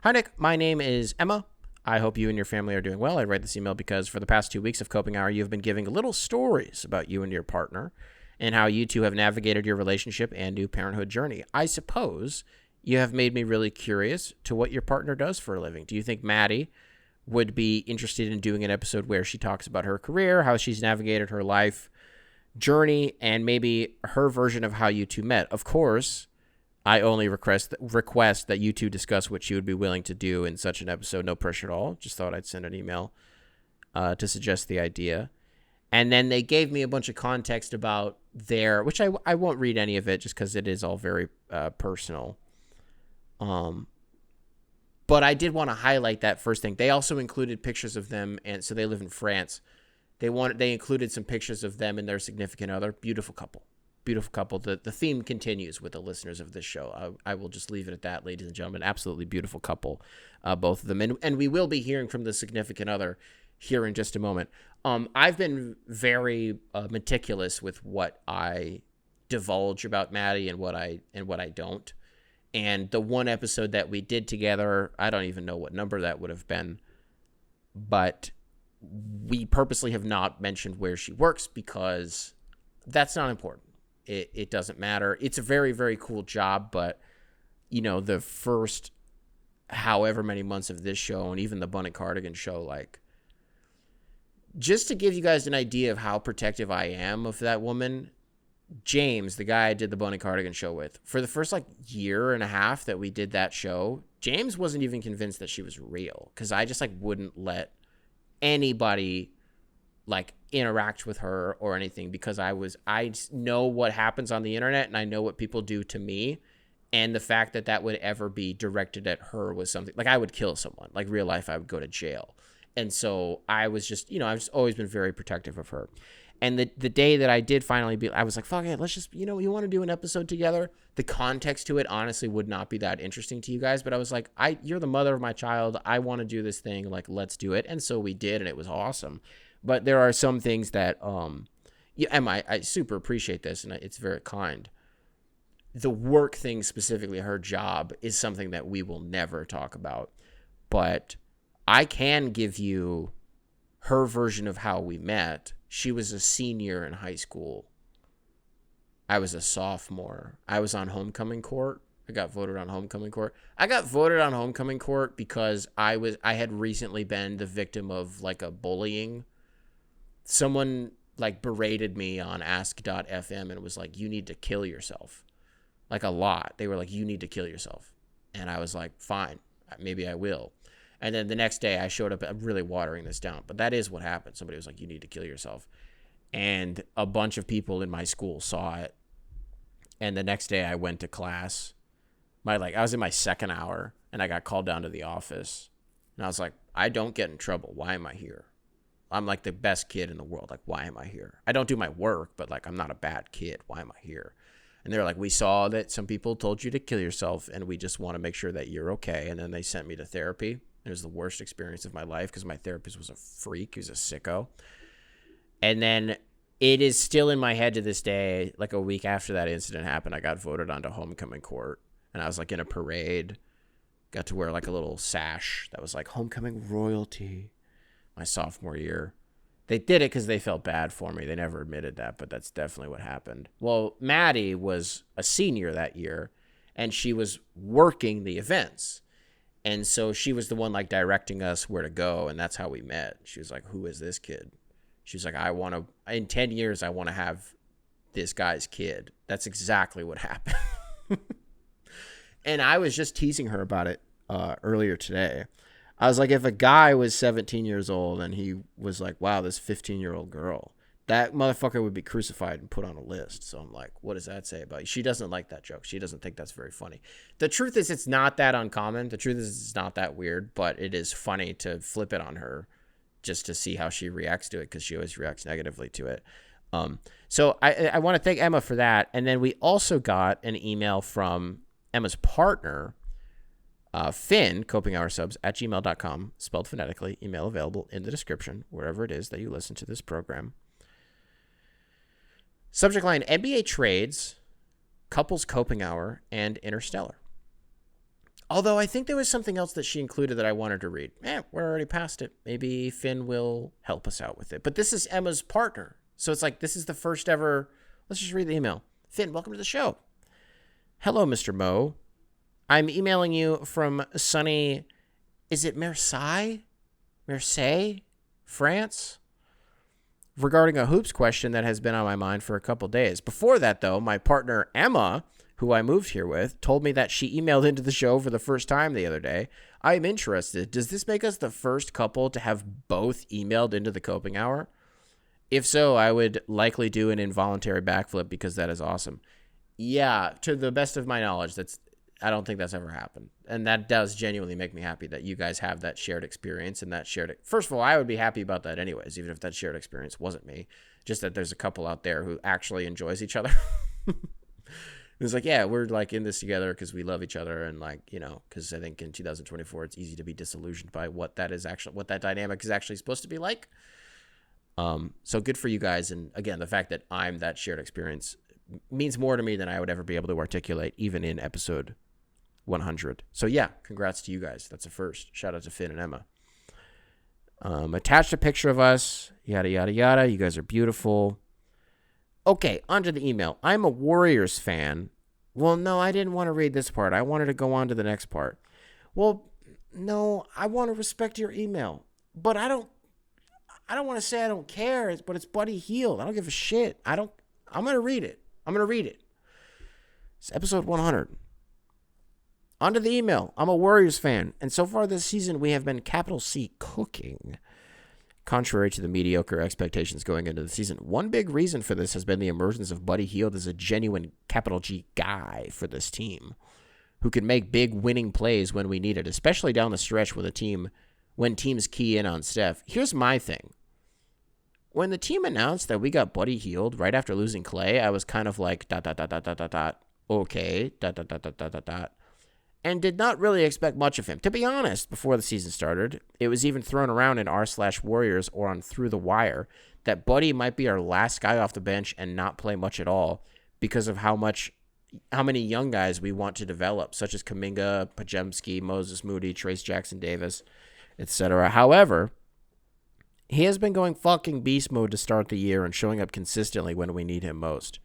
Hi, Nick. My name is Emma. I hope you and your family are doing well. I write this email because for the past 2 weeks of Coping Hour, you've been giving little stories about you and your partner and how you two have navigated your relationship and new parenthood journey. I suppose you have made me really curious to what your partner does for a living. Do you think Maddie would be interested in doing an episode where she talks about her career, how she's navigated her life journey, and maybe her version of how you two met? Of course, I only request that you two discuss what you would be willing to do in such an episode. No pressure at all. Just thought I'd send an email to suggest the idea. And then they gave me a bunch of context about which I won't read any of it just because it is all very personal. But I did want to highlight that first thing. They also included pictures of them, and so they live in France. They included some pictures of them and their significant other. Beautiful couple. Beautiful couple. The theme continues with the listeners of this show. I will just leave it at that, ladies and gentlemen. Absolutely beautiful couple, both of them. And we will be hearing from the significant other here in just a moment. I've been very meticulous with what I divulge about Maddie and what I don't. And the one episode that we did together, I don't even know what number that would have been, but we purposely have not mentioned where she works because that's not important. It doesn't matter. It's a very, very cool job, but, you know, the first however many months of this show and even the Bunny Cardigan show, like, just to give you guys an idea of how protective I am of that woman, James, the guy I did the Bunny Cardigan show with, for the first, year and a half that we did that show, James wasn't even convinced that she was real because I just, wouldn't let anybody interact with her or anything because I know what happens on the internet and I know what people do to me, and the fact that would ever be directed at her was something I would kill someone. Real life, I would go to jail. And so I was just, I've just always been very protective of her. And the day that I did finally I was like, fuck it, let's just, you want to do an episode together? The context to it honestly would not be that interesting to you guys, but I was like, you're the mother of my child. I want to do this thing. Let's do it. And so we did, and it was awesome. But there are some things that, Emma, I super appreciate this, and it's very kind. The work thing, specifically her job, is something that we will never talk about. But I can give you her version of how we met. She was a senior in high school. I was a sophomore. I was on homecoming court. I got voted on homecoming court. I got voted on homecoming court because I had recently been the victim of a bullying. Someone berated me on ask.fm and was like, you need to kill yourself. A lot. They were like, you need to kill yourself. And I was like, fine, maybe I will. And then the next day I showed up. I'm really watering this down, but that is what happened. Somebody was like, you need to kill yourself. And a bunch of people in my school saw it. And the next day I went to class. I was in my second hour and I got called down to the office. And I was like, I don't get in trouble. Why am I here? I'm the best kid in the world. Why am I here? I don't do my work, but I'm not a bad kid. Why am I here? And they're like, we saw that some people told you to kill yourself and we just want to make sure that you're okay. And then they sent me to therapy. It was the worst experience of my life because my therapist was a freak. He was a sicko. And then it is still in my head to this day. A week after that incident happened, I got voted onto homecoming court. And I was in a parade. Got to wear a little sash that was homecoming royalty my sophomore year. They did it because they felt bad for me. They never admitted that, but that's definitely what happened. Well, Maddie was a senior that year, and she was working the events. And so she was the one directing us where to go, and that's how we met. She was like, who is this kid? She was like, in 10 years, I want to have this guy's kid. That's exactly what happened. And I was just teasing her about it earlier today. I was like, if a guy was 17 years old and he was like, wow, this 15-year-old girl, that motherfucker would be crucified and put on a list. So I'm like, what does that say about you? She doesn't like that joke. She doesn't think that's very funny. The truth is, it's not that uncommon. The truth is, it's not that weird, but it is funny to flip it on her just to see how she reacts to it, because she always reacts negatively to it. So I want to thank Emma for that. And then we also got an email from Emma's partner, Finn, copingoursubs@gmail.com, spelled phonetically. Email available in the description, wherever it is that you listen to this program. Subject line, NBA trades, couples coping hour, and Interstellar. Although I think there was something else that she included that I wanted to read. We're already past it. Maybe Finn will help us out with it. But this is Emma's partner. So it's like, this is the first ever. Let's just read the email. Finn, welcome to the show. Hello, Mr. Mo. I'm emailing you from sunny, is it Marseille, France? Regarding a hoops question that has been on my mind for a couple days. Before that, though, my partner Emma, who I moved here with, told me that she emailed into the show for the first time the other day. I am interested. Does this make us the first couple to have both emailed into the coping hour? If so, I would likely do an involuntary backflip because that is awesome. Yeah, to the best of my knowledge, I don't think that's ever happened. And that does genuinely make me happy that you guys have that shared experience and that shared. First of all, I would be happy about that anyways, even if that shared experience wasn't me. Just that there's a couple out there who actually enjoys each other. It's like, yeah, we're like in this together because we love each other. And like, you know, because I think in 2024, it's easy to be disillusioned by what that dynamic is actually supposed to be like. So good for you guys. And again, the fact that I'm that shared experience means more to me than I would ever be able to articulate, even in episode 100. So yeah, congrats to you guys. That's a first. Shout out to Finn and Emma. Attached a picture of us, yada, yada, yada. You guys are beautiful. Okay, onto the email. I'm a Warriors fan. Well, no, I didn't want to read this part. I wanted to go on to the next part. Well, no, I want to respect your email. But I don't want to say I don't care, but it's Buddy Hield. I don't give a shit. I'm going to read it. It's episode 100. Onto the email. I'm a Warriors fan, and so far this season we have been capital C cooking, contrary to the mediocre expectations going into the season. One big reason for this has been the emergence of Buddy Hield as a genuine capital G guy for this team, who can make big winning plays when we need it, especially down the stretch when teams key in on Steph. Here's my thing. When the team announced that we got Buddy Hield right after losing Clay, I was kind of like, ... okay, ... and did not really expect much of him. To be honest, before the season started, it was even thrown around in r/Warriors or on Through the Wire that Buddy might be our last guy off the bench and not play much at all because of how many young guys we want to develop, such as Kuminga, Pajemski, Moses Moody, Trace Jackson Davis, etc. However, he has been going fucking beast mode to start the year and showing up consistently when we need him most.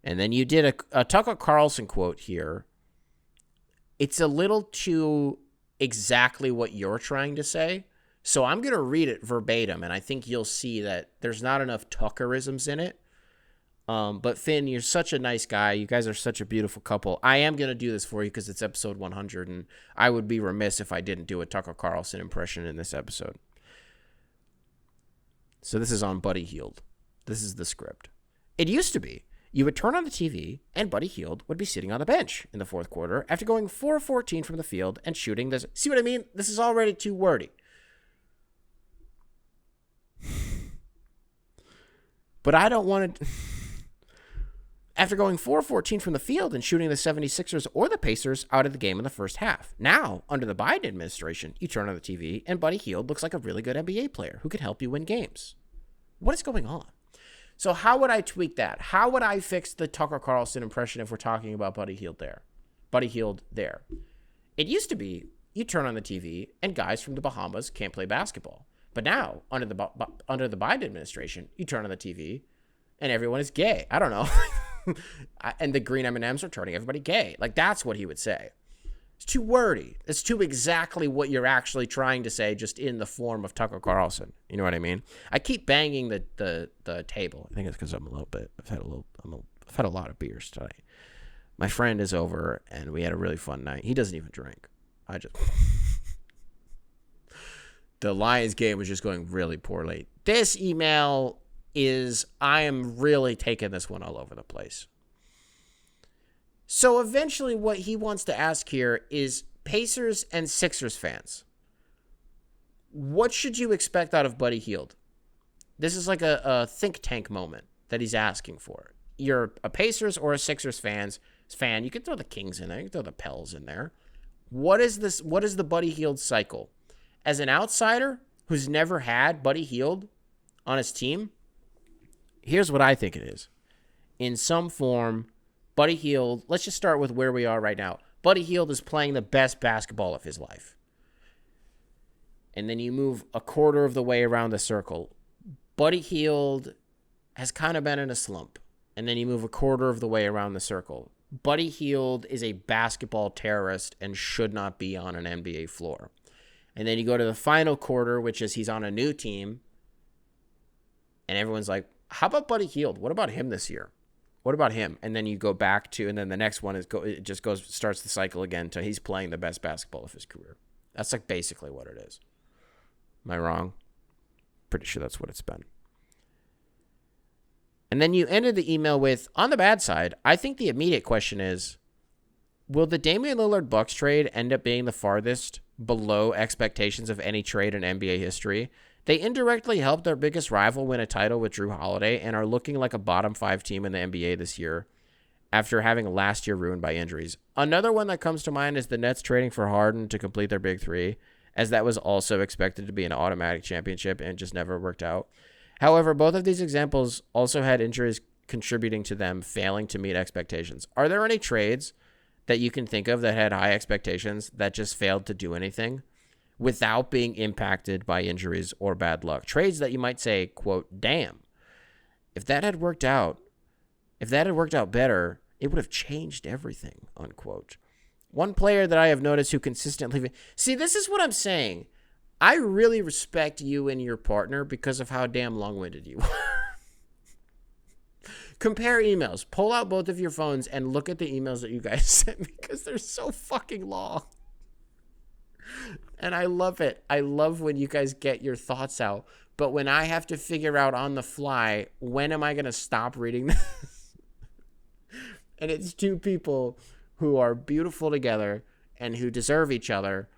And then you did a Tucker Carlson quote here. It's a little too exactly what you're trying to say. So I'm going to read it verbatim, and I think you'll see that there's not enough Tuckerisms in it. But Finn, you're such a nice guy. You guys are such a beautiful couple. I am going to do this for you because it's episode 100, and I would be remiss if I didn't do a Tucker Carlson impression in this episode. So this is on Buddy Hield. This is the script. It used to be you would turn on the TV and Buddy Hield would be sitting on the bench in the fourth quarter after going 4 of 14 from the field and shooting this. See what I mean? This is already too wordy. But I don't want to... After going 4 of 14 from the field and shooting the 76ers or the Pacers out of the game in the first half. Now, under the Biden administration, you turn on the TV and Buddy Hield looks like a really good NBA player who could help you win games. What is going on? So how would I tweak that? How would I fix the Tucker Carlson impression if we're talking about Buddy Hield there? Buddy Hield there. It used to be you turn on the TV and guys from the Bahamas can't play basketball. But now, under the Biden administration, you turn on the TV and everyone is gay. I don't know. And the green M&Ms are turning everybody gay. Like, that's what he would say. It's too wordy. It's too exactly what you're actually trying to say, just in the form of Tucker Carlson. You know what I mean? I keep banging the table. I think it's because I've had a lot of beers tonight. My friend is over, and we had a really fun night. He doesn't even drink. the Lions game was just going really poorly. This email is, I am really taking this one all over the place. So eventually what he wants to ask here is, Pacers and Sixers fans, what should you expect out of Buddy Hield? This is like a think tank moment that he's asking for. You're a Pacers or a Sixers fan. You can throw the Kings in there. You can throw the Pels in there. What is this? What is the Buddy Hield cycle? As an outsider who's never had Buddy Hield on his team, here's what I think it is. In some form, Buddy Hield, let's just start with where we are right now. Buddy Hield is playing the best basketball of his life. And then you move a quarter of the way around the circle. Buddy Hield has kind of been in a slump. And then you move a quarter of the way around the circle. Buddy Hield is a basketball terrorist and should not be on an NBA floor. And then you go to the final quarter, which is he's on a new team. And everyone's like, how about Buddy Hield? What about him this year? What about him? And then you go back to, and then the next one starts the cycle again to he's playing the best basketball of his career. That's like basically what it is. Am I wrong? Pretty sure that's what it's been. And then you ended the email with, on the bad side, I think the immediate question is, will the Damian Lillard Bucks trade end up being the farthest below expectations of any trade in NBA history? They indirectly helped their biggest rival win a title with Drew Holiday and are looking like a bottom 5 team in the NBA this year after having last year ruined by injuries. Another one that comes to mind is the Nets trading for Harden to complete their big three, as that was also expected to be an automatic championship and just never worked out. However, both of these examples also had injuries contributing to them failing to meet expectations. Are there any trades that you can think of that had high expectations that just failed to do anything without being impacted by injuries or bad luck? Trades that you might say, quote, damn, if that had worked out better, it would have changed everything, unquote. One player that I have noticed who consistently... See, this is what I'm saying. I really respect you and your partner because of how damn long-winded you are. Compare emails. Pull out both of your phones and look at the emails that you guys sent me because they're so fucking long. And I love it. I love when you guys get your thoughts out. But when I have to figure out on the fly, when am I going to stop reading this? And it's two people who are beautiful together and who deserve each other.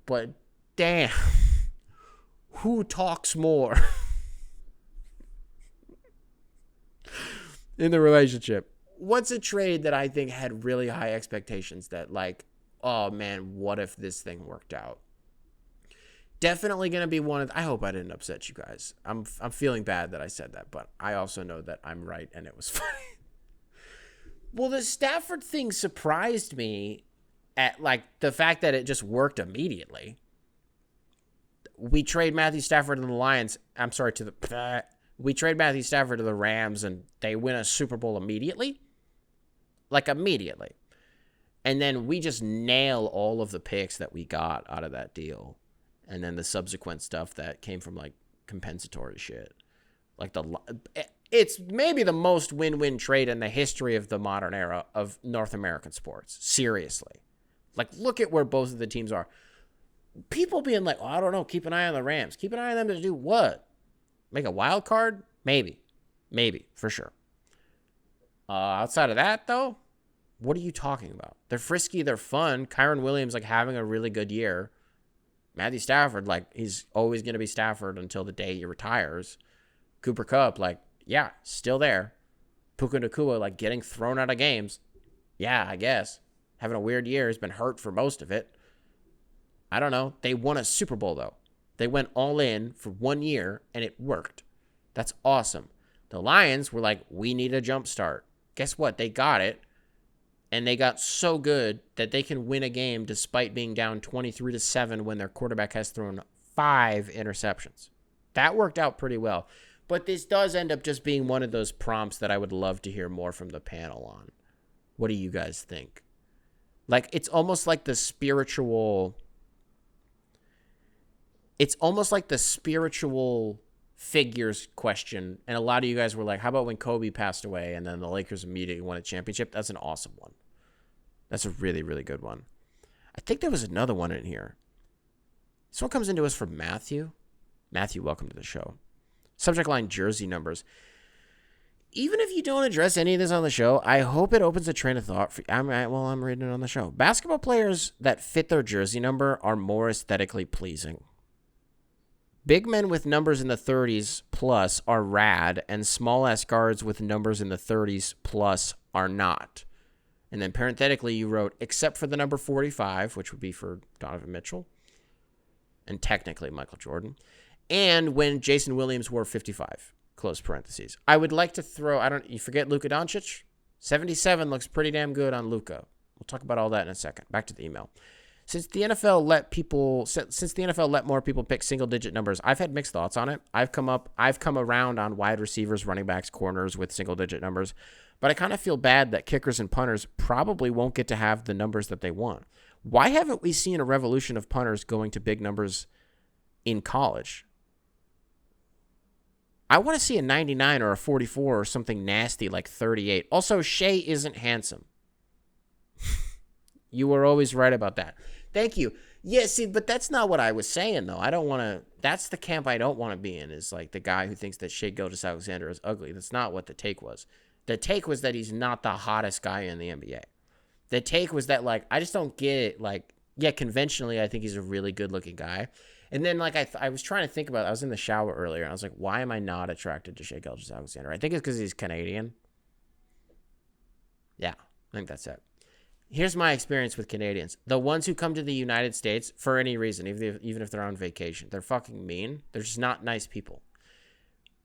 But damn, who talks more in the relationship? What's a trade that I think had really high expectations that like, oh man, what if this thing worked out? Definitely going to be one of, I hope I didn't upset you guys. I'm feeling bad that I said that, but I also know that I'm right and it was funny. Well, the Stafford thing surprised me at like the fact that it just worked immediately. We trade Matthew Stafford to the Lions. We trade Matthew Stafford to the Rams and they win a Super Bowl immediately. Like immediately. And then we just nail all of the picks that we got out of that deal. And then the subsequent stuff that came from like compensatory shit. Like it's maybe the most win-win trade in the history of the modern era of North American sports. Seriously. Like look at where both of the teams are. People being like, oh, I don't know, keep an eye on the Rams. Keep an eye on them to do what? Make a wild card? Maybe, for sure. Outside of that, though, what are you talking about? They're frisky, they're fun. Kyron Williams, like, having a really good year. Matthew Stafford, like, he's always going to be Stafford until the day he retires. Cooper Kupp, like, yeah, still there. Puka Nacua, like, getting thrown out of games. Yeah, I guess. Having a weird year. He's been hurt for most of it. I don't know. They won a Super Bowl, though. They went all in for 1 year, and it worked. That's awesome. The Lions were like, we need a jump start. Guess what? They got it, and they got so good that they can win a game despite being down 23-7 when their quarterback has thrown 5 interceptions. That worked out pretty well. But this does end up just being one of those prompts that I would love to hear more from the panel on. What do you guys think? Like, it's almost like the spiritual... It's almost like the spiritual figures question. And a lot of you guys were like, how about when Kobe passed away and then the Lakers immediately won a championship? That's an awesome one. That's a really, really good one. I think there was another one in here. This one comes into us from Matthew. Matthew, welcome to the show. Subject line, jersey numbers. Even if you don't address any of this on the show, I hope it opens a train of thought for I'm reading it on the show. Basketball players that fit their jersey number are more aesthetically pleasing. Big men with numbers in the 30s plus are rad, and small-ass guards with numbers in the 30s plus are not. And then parenthetically, you wrote, except for the number 45, which would be for Donovan Mitchell, and technically Michael Jordan, and when Jason Williams wore 55, close parentheses. I would like to throw, you forget Luka Doncic? 77 looks pretty damn good on Luka. We'll talk about all that in a second. Back to the email. Since the NFL let more people pick single-digit numbers, I've had mixed thoughts on it. I've come around on wide receivers, running backs, corners with single-digit numbers, but I kind of feel bad that kickers and punters probably won't get to have the numbers that they want. Why haven't we seen a revolution of punters going to big numbers in college? I want to see a 99 or a 44 or something nasty like 38. Also, Shea isn't handsome. You were always right about that. Thank you. Yeah, see, but that's not what I was saying, though. I don't want to... That's the camp I don't want to be in, is like the guy who thinks that Shea Gilgeous-Alexander is ugly. That's not what the take was. The take was that he's not the hottest guy in the NBA. The take was that, like, I just don't get it. Like, yeah, conventionally, I think he's a really good-looking guy. And then, like, I was trying to think about it. I was in the shower earlier, and I was like, why am I not attracted to Shea Gilgeous-Alexander? I think it's because he's Canadian. Yeah, I think that's it. Here's my experience with Canadians. The ones who come to the United States for any reason, even if they're on vacation, they're fucking mean. They're just not nice people.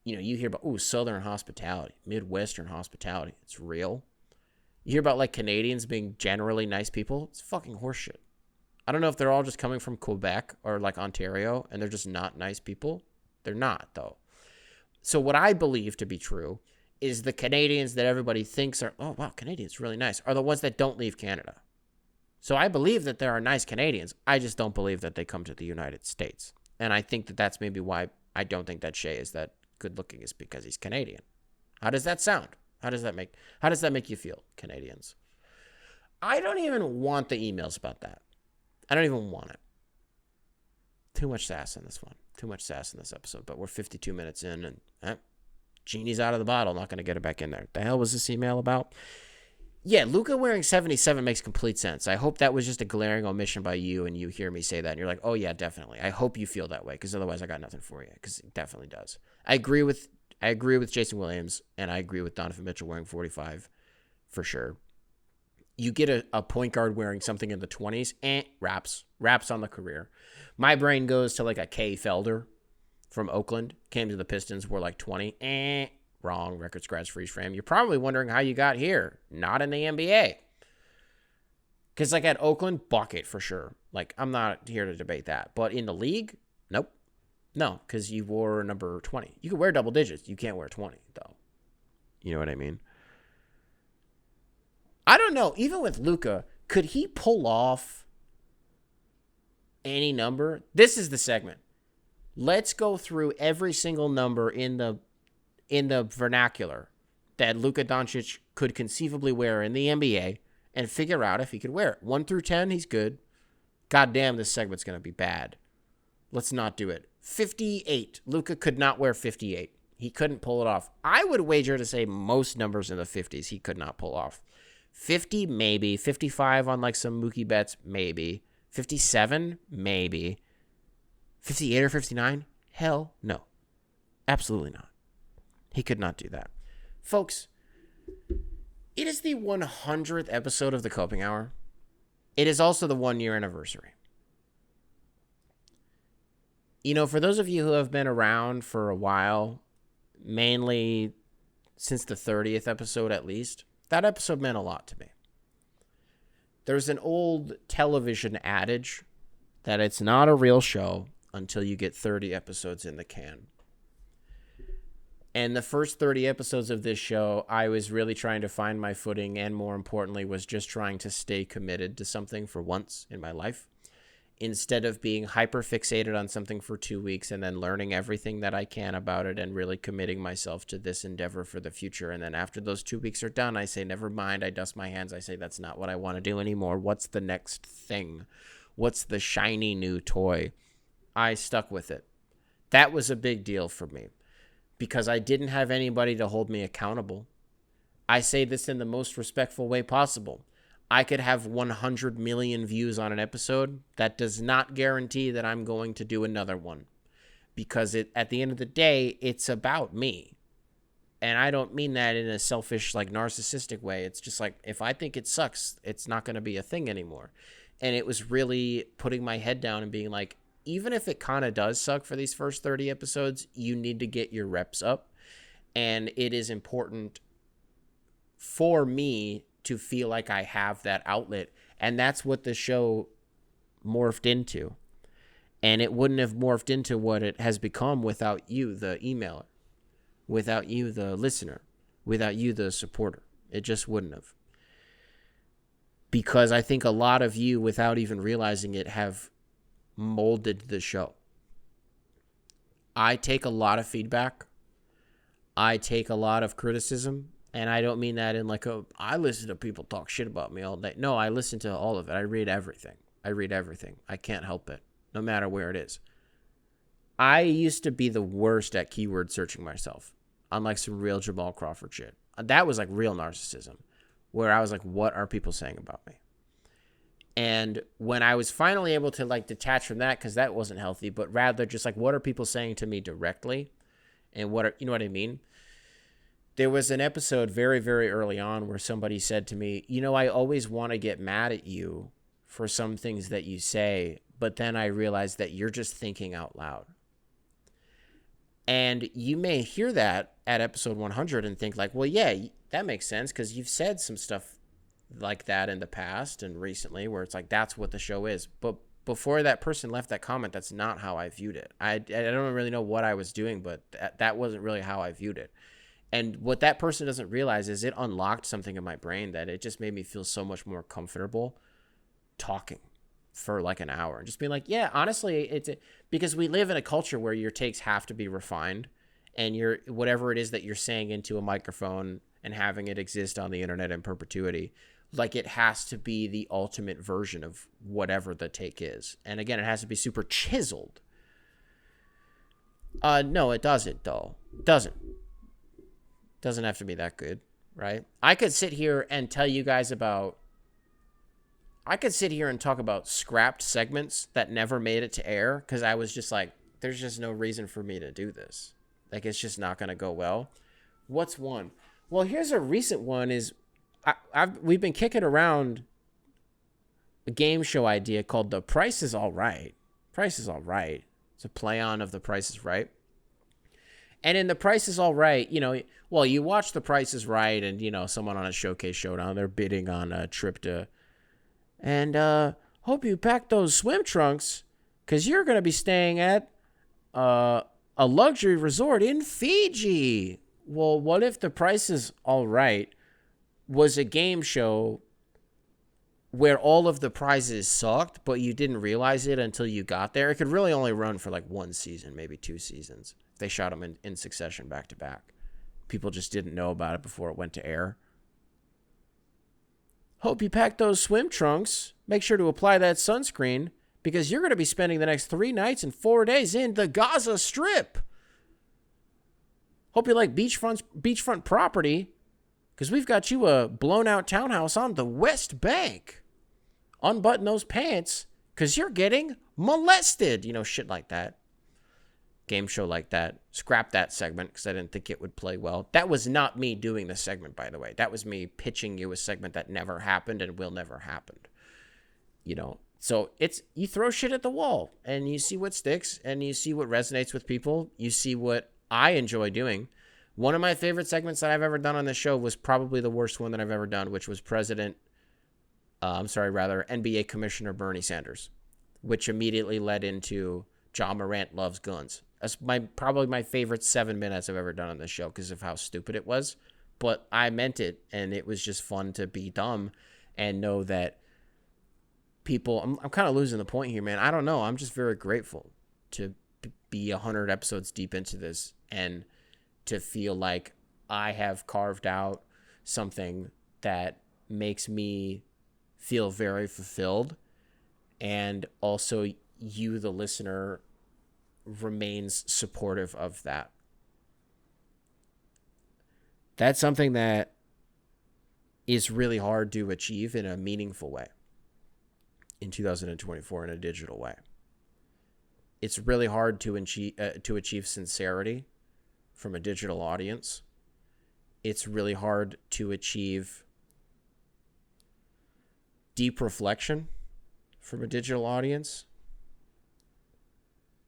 You know, you hear about, Southern hospitality, Midwestern hospitality. It's real. You hear about, like, Canadians being generally nice people. It's fucking horseshit. I don't know if they're all just coming from Quebec or, like, Ontario, and they're just not nice people. They're not, though. So what I believe to be true is the Canadians that everybody thinks are, oh, wow, Canadians really nice, are the ones that don't leave Canada. So I believe that there are nice Canadians. I just don't believe that they come to the United States. And I think that that's maybe why I don't think that Shea is that good looking, is because he's Canadian. How does that sound? How does that make you feel, Canadians? I don't even want the emails about that. I don't even want it. Too much sass in this one. Too much sass in this episode. But we're 52 minutes in, and genie's out of the bottle. Not going to get it back in there. The hell was this email about? Yeah, Luka wearing 77 makes complete sense. I hope that was just a glaring omission by you, and you hear me say that, and you're like, oh, yeah, definitely. I hope you feel that way, because otherwise I got nothing for you, because it definitely does. I agree with Jason Williams, and I agree with Donovan Mitchell wearing 45 for sure. You get a point guard wearing something in the 20s, wraps on the career. My brain goes to like a Kay Felder from Oakland, came to the Pistons, wore like 20, wrong, record scratch, freeze frame. You're probably wondering how you got here. Not in the NBA. Because like at Oakland, bucket for sure. Like I'm not here to debate that. But in the league, nope. No, because you wore number 20. You could wear double digits. You can't wear 20, though. You know what I mean? I don't know. Even with Luka, could he pull off any number? This is the segment. Let's go through every single number in the vernacular that Luka Doncic could conceivably wear in the NBA and figure out if he could wear it. 1 through 10, he's good. God damn, this segment's going to be bad. Let's not do it. 58. Luka could not wear 58. He couldn't pull it off. I would wager to say most numbers in the 50s he could not pull off. 50, maybe. 55 on like some Mookie Betts, maybe. 57, maybe. 58 or 59? Hell no. Absolutely not. He could not do that. Folks, it is the 100th episode of the Coping Hour. It is also the 1-year anniversary. You know, for those of you who have been around for a while, mainly since the 30th episode at least, that episode meant a lot to me. There's an old television adage that it's not a real show until you get 30 episodes in the can. And the first 30 episodes of this show, I was really trying to find my footing, and more importantly, was just trying to stay committed to something for once in my life, instead of being hyper fixated on something for 2 weeks and then learning everything that I can about it and really committing myself to this endeavor for the future. And then after those 2 weeks are done, I say, never mind. I dust my hands. I say, that's not what I want to do anymore. What's the next thing? What's the shiny new toy I stuck with it. That was a big deal for me because I didn't have anybody to hold me accountable. I say this in the most respectful way possible. I could have 100 million views on an episode. That does not guarantee that I'm going to do another one because at the end of the day, it's about me. And I don't mean that in a selfish, like narcissistic way. It's just like, if I think it sucks, it's not going to be a thing anymore. And it was really putting my head down and being like, even if it kind of does suck for these first 30 episodes, you need to get your reps up. And it is important for me to feel like I have that outlet. And that's what the show morphed into. And it wouldn't have morphed into what it has become without you, the emailer, without you, the listener, without you, the supporter. It just wouldn't have. Because I think a lot of you, without even realizing it, have molded the show. I take a lot of feedback. I take a lot of criticism. And I don't mean that in like I listen to people talk shit about me all day. No, I listen to all of it. I read everything. I can't help it, no matter where it is. I used to be the worst at keyword searching myself, unlike some real Jamal Crawford shit. That was like real narcissism, where I was like, what are people saying about me? And when I was finally able to like detach from that, because that wasn't healthy, but rather just like, what are people saying to me directly? And you know what I mean? There was an episode very, very early on where somebody said to me, I always want to get mad at you for some things that you say, but then I realized that you're just thinking out loud. And you may hear that at episode 100 and think like, well, yeah, that makes sense because you've said some stuff like that in the past and recently where it's like, that's what the show is. But before that person left that comment, that's not how I viewed it. I don't really know what I was doing, but that wasn't really how I viewed it. And what that person doesn't realize is it unlocked something in my brain that it just made me feel so much more comfortable talking for like an hour and just being like, yeah, honestly, because we live in a culture where your takes have to be refined and whatever it is that you're saying into a microphone and having it exist on the internet in perpetuity, like it has to be the ultimate version of whatever the take is. And again, it has to be super chiseled. No, it doesn't though. It doesn't have to be that good, right? I could sit here and tell you guys I could sit here and talk about scrapped segments that never made it to air because I was just like, there's just no reason for me to do this. Like, it's just not going to go well. What's one? Well, here's a recent one is we've been kicking around a game show idea called The Price is All Right. Price is All Right. It's a play on of The Price is Right. And in The Price is All Right, you watch The Price is Right and, someone on a showcase showdown, they're bidding on a trip to, and hope you pack those swim trunks because you're going to be staying at a luxury resort in Fiji. Well, what if The Price is All Right was a game show where all of the prizes sucked, but you didn't realize it until you got there? It could really only run for like one season, maybe 2 seasons. They shot them in succession back to back. People just didn't know about it before it went to air. Hope you packed those swim trunks. Make sure to apply that sunscreen because you're going to be spending the next 3 nights and 4 days in the Gaza Strip. Hope you like beachfront property because we've got you a blown out townhouse on the West Bank. Unbutton those pants because you're getting molested. Shit like that. Game show like that. Scrap that segment because I didn't think it would play well. That was not me doing the segment, by the way. That was me pitching you a segment that never happened and will never happen. So you throw shit at the wall and you see what sticks and you see what resonates with people. You see what I enjoy doing. One of my favorite segments that I've ever done on this show was probably the worst one that I've ever done, which was NBA Commissioner Bernie Sanders, which immediately led into John Morant loves guns. That's probably my favorite 7 minutes I've ever done on this show because of how stupid it was. But I meant it, and it was just fun to be dumb and know that people... I'm kind of losing the point here, man. I don't know. I'm just very grateful to be 100 episodes deep into this and to feel like I have carved out something that makes me feel very fulfilled, and also you, the listener, remains supportive of that. That's something that is really hard to achieve in a meaningful way in 2024 in a digital way. It's really hard to achieve sincerity from a digital audience. It's really hard to achieve deep reflection from a digital audience.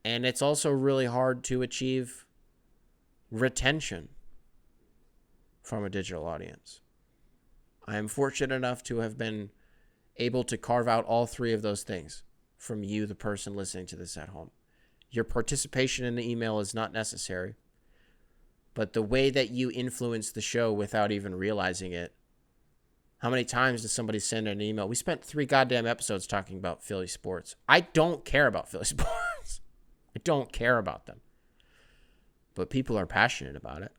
And it's also really hard to achieve retention from a digital audience. I am fortunate enough to have been able to carve out all three of those things from you, the person listening to this at home. Your participation in the email is not necessary, but the way that you influence the show without even realizing it. How many times does somebody send an email? We spent 3 goddamn episodes talking about Philly sports. I don't care about Philly sports. I don't care about them. But people are passionate about it.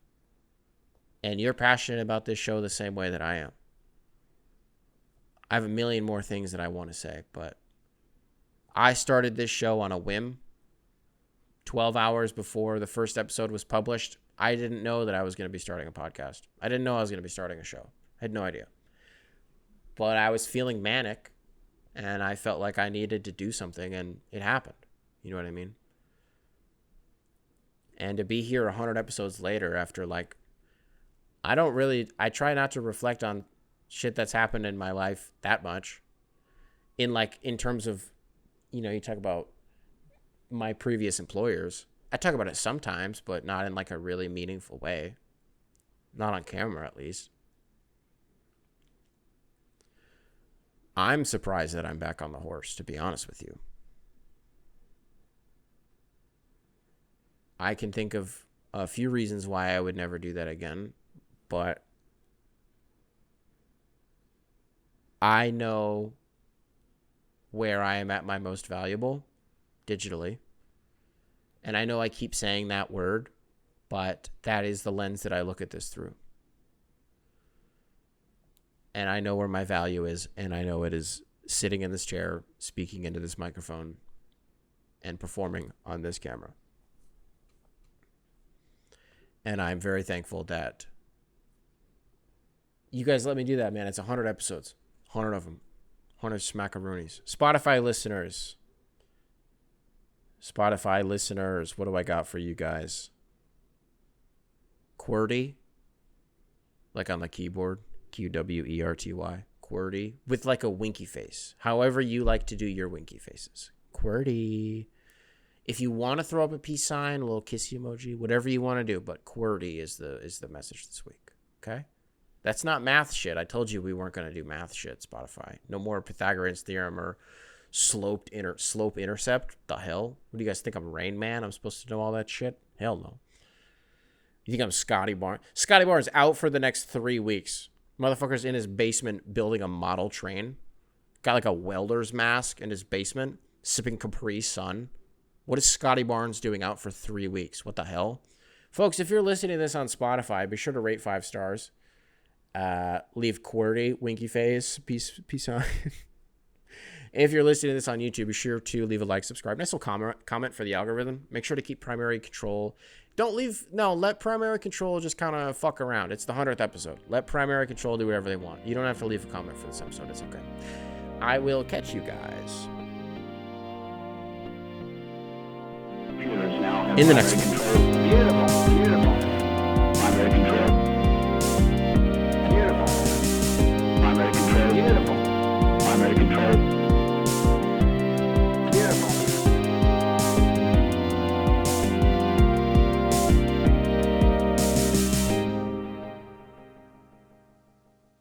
And you're passionate about this show the same way that I am. I have a million more things that I want to say, but I started this show on a whim. 12 hours before the first episode was published, I didn't know that I was going to be starting a podcast. I didn't know I was going to be starting a show. I had no idea. But I was feeling manic, and I felt like I needed to do something, and it happened. You know what I mean? And to be here 100 episodes later after, like, I try not to reflect on shit that's happened in my life that much. In terms of, you talk about my previous employers. I talk about it sometimes, but not in like a really meaningful way. Not on camera, at least. I'm surprised that I'm back on the horse, to be honest with you. I can think of a few reasons why I would never do that again, but I know where I am at my most valuable digitally. And I know I keep saying that word, but that is the lens that I look at this through. And I know where my value is, and I know it is sitting in this chair, speaking into this microphone, and performing on this camera. And I'm very thankful that you guys let me do that, man. It's 100 episodes. 100 of them. 100 smackaroonies. Spotify listeners, what do I got for you guys? QWERTY, like on the keyboard, QWERTY, QWERTY, with like a winky face. However you like to do your winky faces. QWERTY. If you want to throw up a peace sign, a little kissy emoji, whatever you want to do, but QWERTY is the message this week. Okay? That's not math shit. I told you we weren't going to do math shit, Spotify. No more Pythagorean's theorem or slope intercept. The hell? What do you guys think? I'm Rain Man? I'm supposed to know all that shit? Hell no. You think I'm Scotty Barnes? Scotty Barnes out for the next 3 weeks. Motherfucker's in his basement building a model train. Got like a welder's mask in his basement, sipping Capri Sun. What is Scotty Barnes doing out for 3 weeks? What the hell? Folks, if you're listening to this on Spotify, be sure to rate 5 stars. Leave QWERTY, winky face, peace sign. If you're listening to this on YouTube, be sure to leave a like, subscribe. Nice little comment for the algorithm. Make sure to keep primary control. Let primary control just kind of fuck around. It's the 100th episode. Let primary control do whatever they want. You don't have to leave a comment for this episode. It's okay. I will catch you guys in the next one. Beautiful.